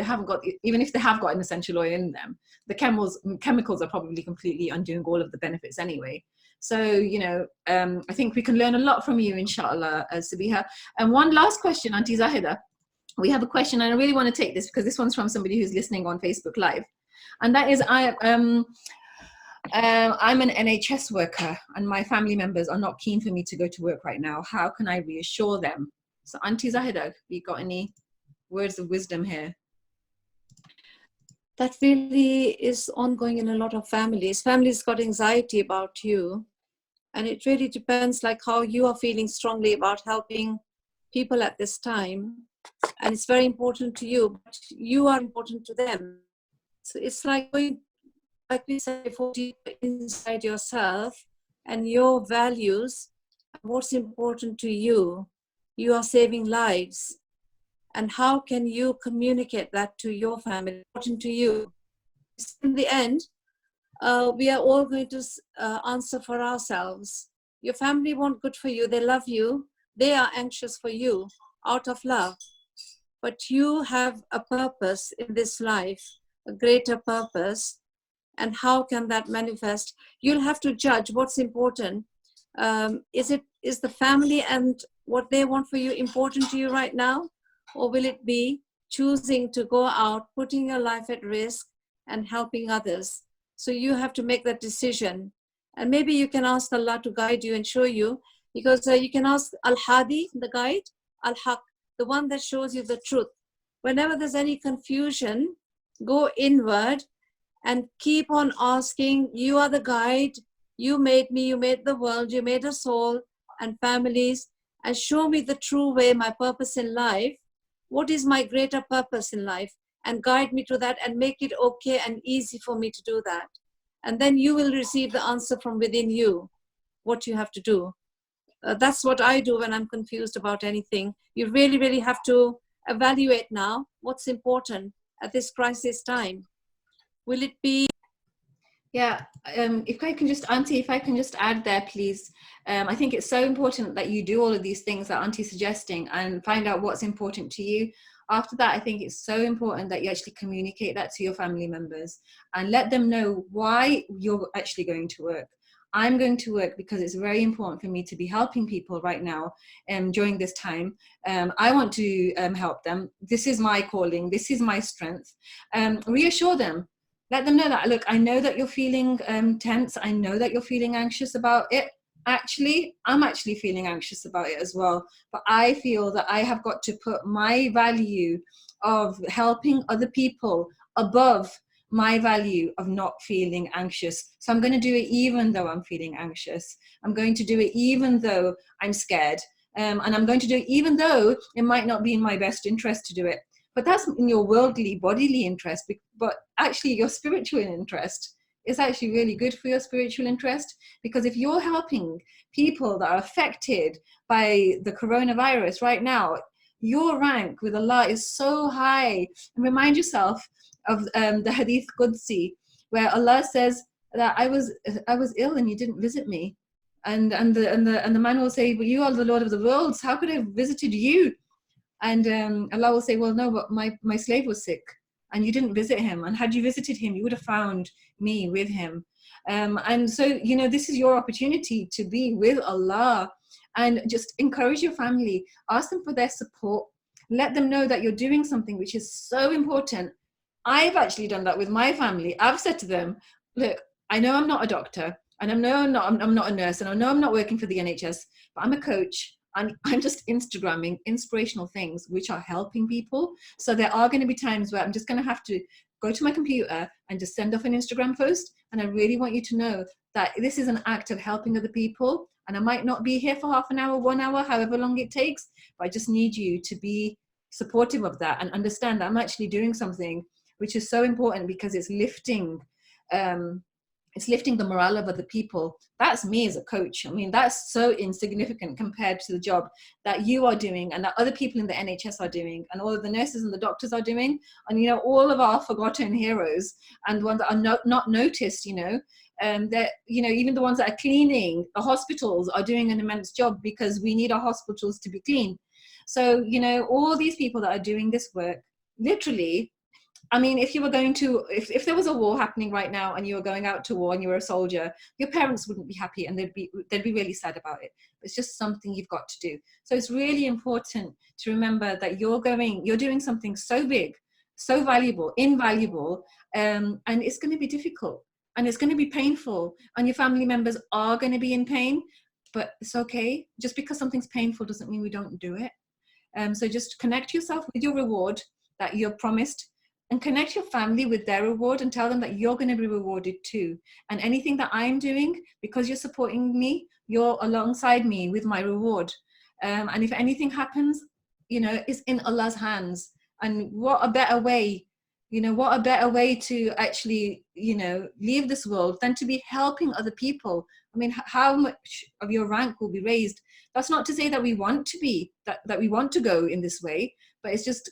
Speaker 1: haven't got, even if they have got an essential oil in them, the chemicals are probably completely undoing all of the benefits anyway. So I think we can learn a lot from you, inshallah, Sabiha. And one last question, Auntie Zahida. We have a question, and I really want to take this because this one's from somebody who's listening on Facebook Live, and that is, I'm an NHS worker, and my family members are not keen for me to go to work right now. How can I reassure them? So, Auntie Zahida, have you got any words of wisdom here?
Speaker 2: That really is ongoing in a lot of families. Families got anxiety about you, and it really depends how you are feeling strongly about helping people at this time. And it's very important to you, but you are important to them. So it's like we said before, inside yourself and your values, what's important to you. You are saving lives. And how can you communicate that to your family, important to you? In the end, we are all going to answer for ourselves. Your family want good for you. They love you. They are anxious for you out of love. But you have a purpose in this life, a greater purpose. And how can that manifest? You'll have to judge what's important. Is the family and what they want for you important to you right now? Or will it be choosing to go out, putting your life at risk and helping others? So you have to make that decision. And maybe you can ask Allah to guide you and show you, because you can ask Al-Hadi, the guide, Al-Haq, the one that shows you the truth. Whenever there's any confusion, go inward and keep on asking. You are the guide. You made me, you made the world, you made us all and families, and show me the true way, my purpose in life. What is my greater purpose in life? And guide me to that and make it okay and easy for me to do that. And then you will receive the answer from within you, what you have to do. That's what I do when I'm confused about anything. You really, really have to evaluate now what's important at this crisis time. Will it be?
Speaker 1: Yeah, if I can just, Auntie, if I can just add there, please. I think it's so important that you do all of these things that Auntie's suggesting and find out what's important to you. After that, I think it's so important that you actually communicate that to your family members and let them know why you're actually going to work. I'm going to work because it's very important for me to be helping people right now during this time. I want to help them. This is my calling. This is my strength. Reassure them. Let them know that, look, I know that you're feeling tense. I know that you're feeling anxious about it. Actually, I'm actually feeling anxious about it as well. But I feel that I have got to put my value of helping other people above my value of not feeling anxious. So I'm going to do it even though I'm feeling anxious. I'm going to do it even though I'm scared. And I'm going to do it even though it might not be in my best interest to do it. But that's in your worldly, bodily interest. But actually your spiritual interest is actually really good for your spiritual interest. Because if you're helping people that are affected by the coronavirus right now, your rank with Allah is so high. And remind yourself of the Hadith Qudsi, where Allah says that I was ill and you didn't visit me, and the man will say, well, you are the Lord of the worlds, how could I have visited you? And Allah will say, well, no, but my slave was sick and you didn't visit him, and had you visited him you would have found me with him. And so, you know, this is your opportunity to be with Allah, and just encourage your family, ask them for their support, let them know that you're doing something which is so important. I've actually done that with my family. I've said to them, look, I know I'm not a doctor, and I'm not a nurse, and I know I'm not working for the NHS, but I'm a coach, and I'm just Instagramming inspirational things which are helping people. So there are going to be times where I'm just going to have to go to my computer and just send off an Instagram post. And I really want you to know that this is an act of helping other people. And I might not be here for half an hour, 1 hour, however long it takes, but I just need you to be supportive of that and understand that I'm actually doing something which is so important, because it's lifting the morale of other people. That's me as a coach. I mean, that's so insignificant compared to the job that you are doing, and that other people in the NHS are doing, and all of the nurses and the doctors are doing, and, you know, all of our forgotten heroes and ones that are not noticed, you know, that, you know, even the ones that are cleaning the hospitals are doing an immense job, because we need our hospitals to be clean. So, you know, all these people that are doing this work, literally, I mean, if you were going to, if there was a war happening right now and you were going out to war and you were a soldier, your parents wouldn't be happy and they'd be really sad about it. It's just something you've got to do. So it's really important to remember that you're doing something so big, so valuable, invaluable, and it's going to be difficult and it's going to be painful, and your family members are going to be in pain, but it's okay. Just because something's painful doesn't mean we don't do it. So just connect yourself with your reward that you're promised, and connect your family with their reward, and tell them that you're going to be rewarded too. And anything that I'm doing, because you're supporting me, you're alongside me with my reward. And if anything happens, you know, it's in Allah's hands. And what a better way, you know, what a better way to actually, you know, leave this world than to be helping other people. I mean, how much of your rank will be raised? That's not to say that we want to be, that we want to go in this way, but it's just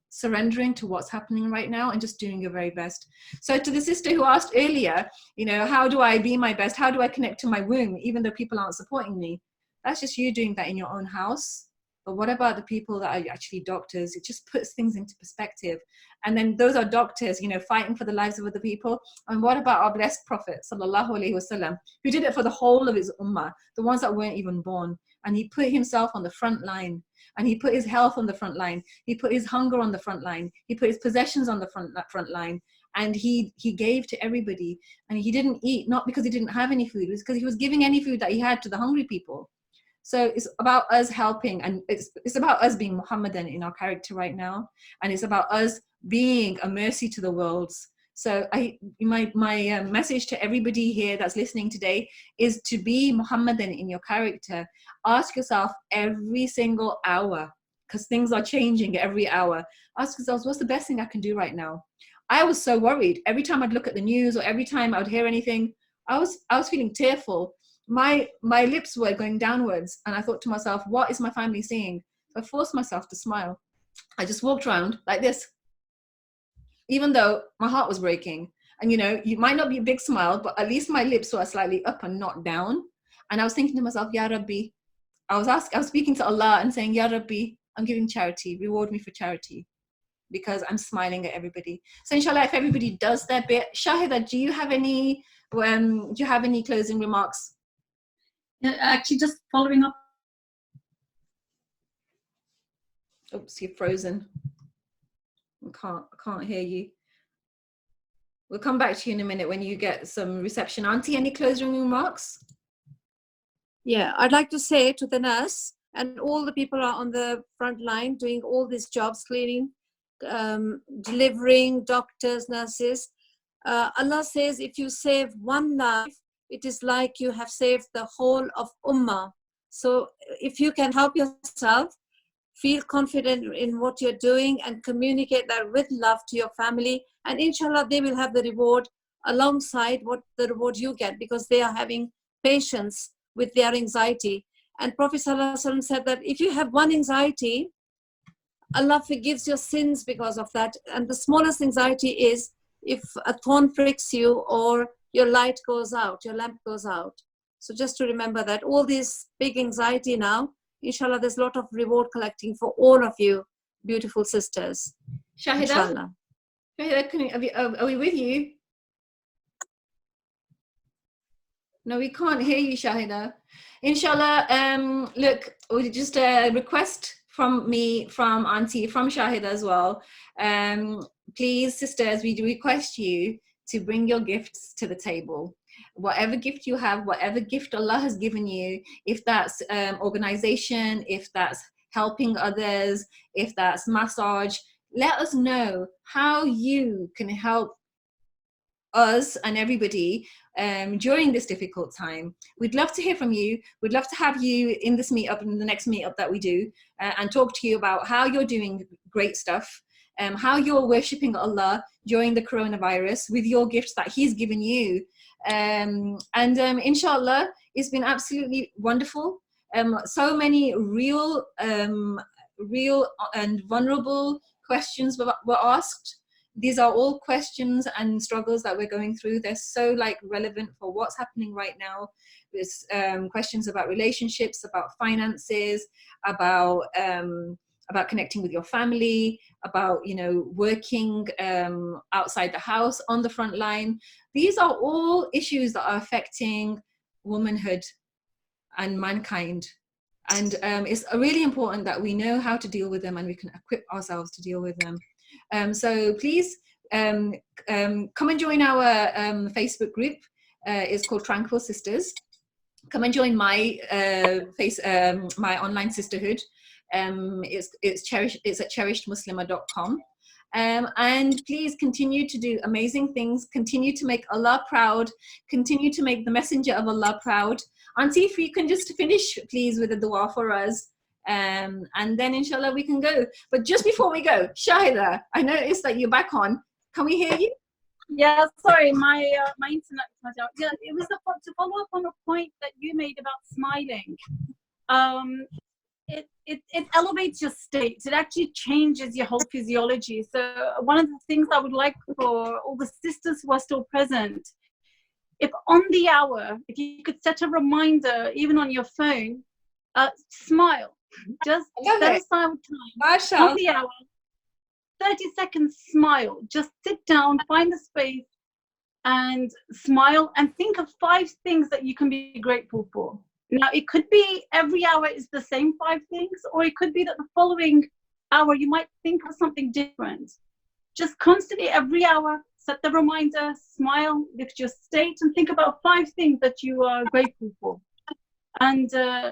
Speaker 1: surrendering to what's happening right now and just doing your very best. So to the sister who asked earlier, you know, how do I be my best? How do I connect to my womb, even though people aren't supporting me? That's just you doing that in your own house. But what about the people that are actually doctors? It just puts things into perspective. And then those are doctors, you know, fighting for the lives of other people. And what about our blessed Prophet, sallallahu alaihi wasallam, who did it for the whole of his ummah, the ones that weren't even born? And he put himself on the front line, and he put his health on the front line. He put his hunger on the front line. He put his possessions on the front line. And he gave to everybody. And he didn't eat, not because he didn't have any food, it was because he was giving any food that he had to the hungry people. So it's about us helping, and it's about us being Muhammadan in our character right now, and it's about us being a mercy to the worlds. So my message to everybody here that's listening today is to be Muhammadan in your character. Ask yourself every single hour, because things are changing every hour. Ask yourselves, what's the best thing I can do right now? I was so worried. Every time I'd look at the news or every time I would hear anything, I was feeling tearful. My lips were going downwards, and I thought to myself, what is my family seeing? So I forced myself to smile. I just walked around like this, even though my heart was breaking. And you know, you might not be a big smile, but at least my lips were slightly up and not down. And I was thinking to myself, Ya Rabbi, I was speaking to Allah and saying, Ya Rabbi, I'm giving charity, reward me for charity, because I'm smiling at everybody. So inshallah, if everybody does their bit. Shahida, do you have any closing remarks?
Speaker 3: Yeah, actually, just following up.
Speaker 1: Oops, you're frozen. I can't hear you. We'll come back to you in a minute when you get some reception. Auntie, any closing remarks?
Speaker 2: Yeah, I'd like to say to the nurse and all the people are on the front line doing all these jobs, cleaning, delivering, doctors, nurses. Allah says, if you save one life, it is like you have saved the whole of Ummah. So if you can help yourself, feel confident in what you're doing and communicate that with love to your family, and inshallah they will have the reward alongside what the reward you get, because they are having patience with their anxiety. And Prophet ﷺ said that if you have one anxiety, Allah forgives your sins because of that. And the smallest anxiety is if a thorn pricks you or your light goes out, your lamp goes out. So just to remember that all this big anxiety now, inshallah, there's a lot of reward collecting for all of you, beautiful sisters.
Speaker 1: Shahida?
Speaker 2: Inshallah.
Speaker 1: Shahida, are we with you? No, we can't hear you, Shahida. Inshallah, look, just a request from me, from Auntie, from Shahida as well. Please, sisters, we do request you to bring your gifts to the table. Whatever gift you have, whatever gift Allah has given you, if that's organization, if that's helping others, if that's massage, let us know how you can help us and everybody during this difficult time. We'd love to hear from you. We'd love to have you in this meetup, in the next meetup that we do, and talk to you about how you're doing great stuff, how you're worshipping Allah during the coronavirus with your gifts that He's given you. Inshallah, it's been absolutely wonderful. So many real and vulnerable questions were asked. These are all questions and struggles that we're going through. They're so relevant for what's happening right now. There's questions about relationships, about finances, about connecting with your family, about working outside the house, on the front line. These are all issues that are affecting womanhood and mankind. And it's really important that we know how to deal with them and we can equip ourselves to deal with them. So please come and join our Facebook group. It's called Tranquil Sisters. Come and join my my online sisterhood. It's at cherishedmuslima.com. And please continue to do amazing things. Continue to make Allah proud. Continue to make the Messenger of Allah proud. Auntie, if you can just finish, please, with a dua for us. And then inshallah we can go. But just before we go, Shahida, I noticed that you're back on. Can we hear you?
Speaker 3: Yeah, sorry, my internet cut out. Yeah, it was to follow up on a point that you made about smiling. It elevates your state. It actually changes your whole physiology. So one of the things I would like for all the sisters who are still present, if on the hour, if you could set a reminder, even on your phone, smile. Just set aside time on the hour, 30 seconds, smile. Just sit down, find a space and smile and think of 5 things that you can be grateful for. Now, it could be every hour is the same 5 things, or it could be that the following hour you might think of something different. Just constantly, every hour, set the reminder, smile, lift your state, and think about 5 things that you are grateful for. And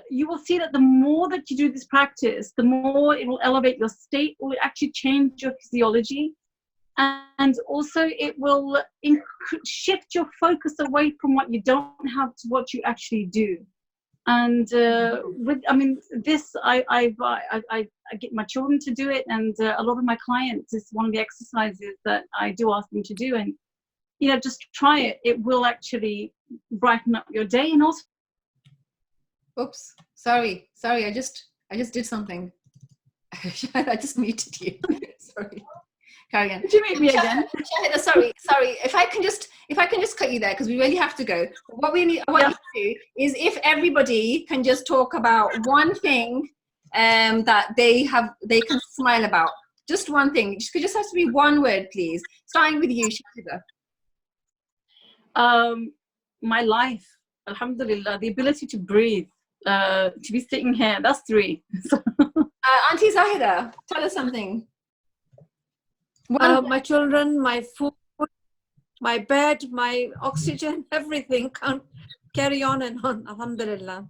Speaker 3: you will see that the more that you do this practice, the more it will elevate your state, it will actually change your physiology. And also it will shift your focus away from what you don't have to what you actually do. And I get my children to do it, and a lot of my clients, it's one of the exercises that I do ask them to do. And just try it. It will actually brighten up your day. And also,
Speaker 1: oops, sorry, I just did something. I just muted you. Sorry. Carry on.
Speaker 3: Did you mute me again?
Speaker 1: Shahida, sorry. If I can just cut you there, because we really have to go. What you to do is, if everybody can just talk about one thing that they can smile about. Just one thing. It just has to be one word, please. Starting with you, Shahida.
Speaker 3: My life, alhamdulillah, the ability to breathe, to be sitting here, that's 3.
Speaker 1: Auntie Zahida, tell us something.
Speaker 2: My children, my food, my bed, my oxygen, everything. Can't carry on and on, alhamdulillah.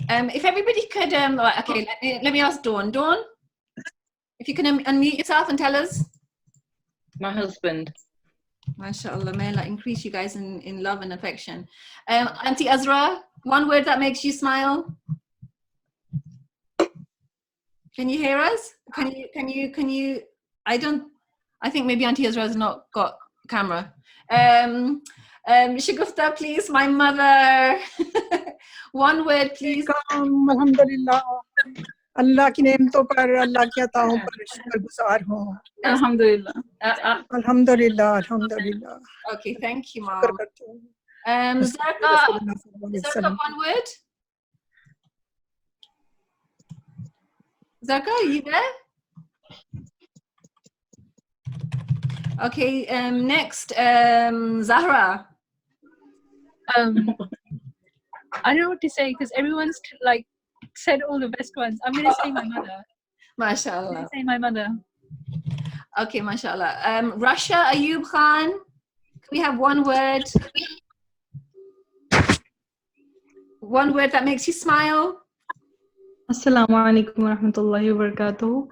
Speaker 1: If everybody could, okay, let me ask Dawn. Dawn, if you can unmute yourself and tell us.
Speaker 7: My husband.
Speaker 1: MashaAllah, may Allah increase you guys in love and affection. Auntie Azra, one word that makes you smile. Can you hear us? Can you? I think maybe Auntie Azra has not got camera. Shagufta, please, my mother. One word, please.
Speaker 8: Alhamdulillah. अल्लाह की नेमतों पर, अल्लाह की अताओं पर शुक्रगुजार हूँ।
Speaker 3: Alhamdulillah.
Speaker 8: अल्हम्दुलिल्लाह, अल्हम्दुलिल्लाह।
Speaker 1: Okay, thank you,
Speaker 8: शुक्र
Speaker 1: Mom.
Speaker 8: करते हैं।
Speaker 1: Zarqa, one word? Zarqa, are you there? Okay, next, Zahra.
Speaker 9: I don't know what to say because everyone's like said all the best ones. I'm gonna say my mother. I'm
Speaker 1: MashaAllah.
Speaker 9: gonna say my mother.
Speaker 1: Okay, MashaAllah. Russia, Ayub Khan. Can we have one word? One word that makes you smile?
Speaker 10: Assalamu alaikum wa rahmatullahi wa barakatuh.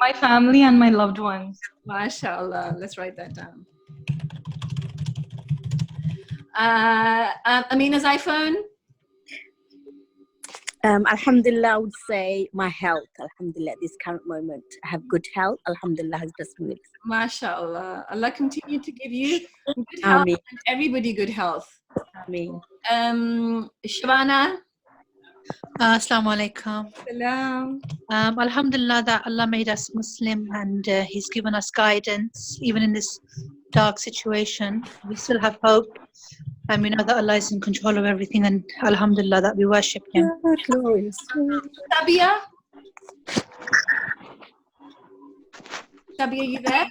Speaker 10: My family and my loved ones.
Speaker 1: MashaAllah. Let's write that down. Amina's iPhone?
Speaker 11: Alhamdulillah, I would say my health. Alhamdulillah, at this current moment, I have good health. Alhamdulillah has blessed me with.
Speaker 1: MashaAllah. Allah continue to give you good health
Speaker 11: Ameen.
Speaker 1: and everybody good health.
Speaker 11: Ameen.
Speaker 1: Shavana?
Speaker 12: Assalamu alaikum.
Speaker 1: Salam.
Speaker 12: Alhamdulillah that Allah made us Muslim and He's given us guidance even in this dark situation. We still have hope and we know that Allah is in control of everything and Alhamdulillah that we worship Him.
Speaker 1: Tabia? Tabia, you there?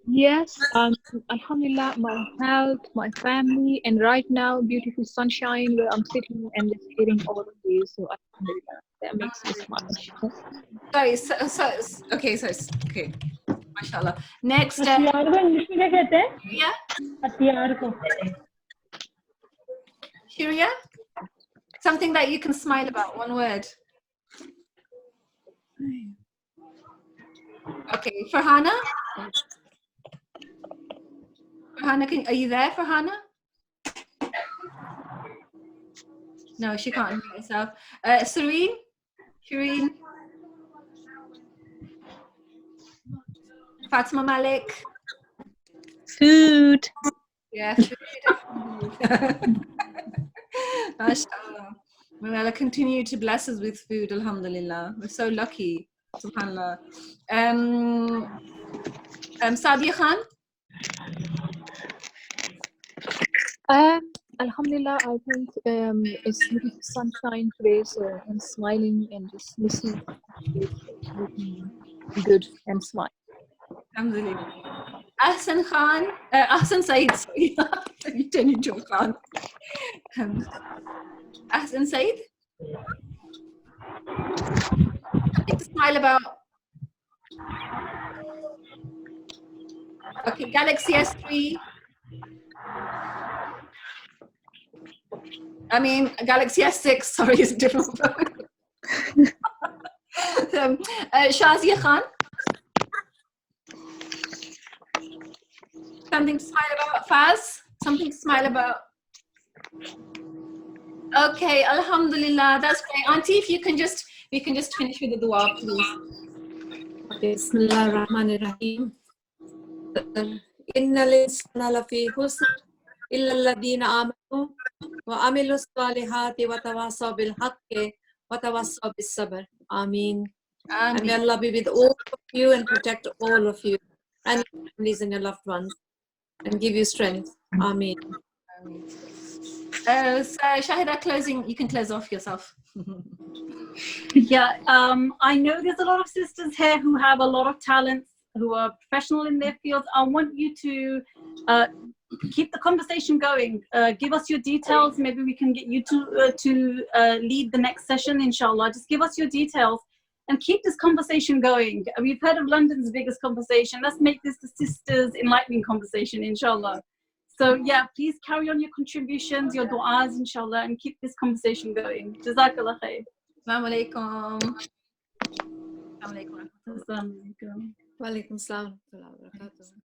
Speaker 9: Yes, Alhamdulillah, my health, my family, and right now, beautiful sunshine where I'm sitting and just hearing all of you. So, Alhamdulillah, that makes me smile.
Speaker 1: Okay. MashaAllah. Next.
Speaker 4: हथियार को English में क्या कहते हैं?
Speaker 1: Yeah.
Speaker 4: हथियार को.
Speaker 1: Shiria? Something that you can smile about. One word. Okay. Farhana? Farhana, are you there, Farhana? No, she can't unmute herself. Serene? Shireen? Fatima Malik?
Speaker 12: Food.
Speaker 1: Yeah, food. MashaAllah. May Allah continue to bless us with food, alhamdulillah. We're so lucky, subhanallah. Sadia Khan?
Speaker 9: Alhamdulillah, I think it's beautiful sunshine today, so I'm smiling and just listening. Good and smile.
Speaker 1: Alhamdulillah. Ahsan Khan? Ahsan Saeed, sorry. You turn into a Khan. Ahsan Saeed? Something to smile about. Okay, Galaxy S3. I mean, Galaxy S6, sorry, it's a different phone. Shazia Khan? Something to smile about, Faz? Something to smile about? Okay, alhamdulillah, that's great. Auntie, if you can just finish with the dua, please.
Speaker 2: Bismillah ar-Rahman ar-Rahim. Inna l-insana lafi khusr illa alladhina amanu wa amilu salihati wa tawasaw bil haqqi wa tawasaw bis sabr. Ameen. And may Allah be with all of you and protect all of you and your families and your loved ones and give you strength. Ameen.
Speaker 1: So Shahida, closing, you can close off yourself.
Speaker 3: Yeah, I know there's a lot of sisters here who have a lot of talents, who are professional in their fields. I want you to keep the conversation going. Give us your details. Maybe we can get you to lead the next session, inshallah. Just give us your details and keep this conversation going. We've heard of London's biggest conversation. Let's make this the sisters' enlightening conversation, inshallah. So yeah, please carry on your contributions, your du'as, inshallah, and keep this conversation going. Jazakallah khair.
Speaker 1: Assalamu alaikum.
Speaker 2: Wa alaikum assalam wa rahmatullahi wa barakatuh.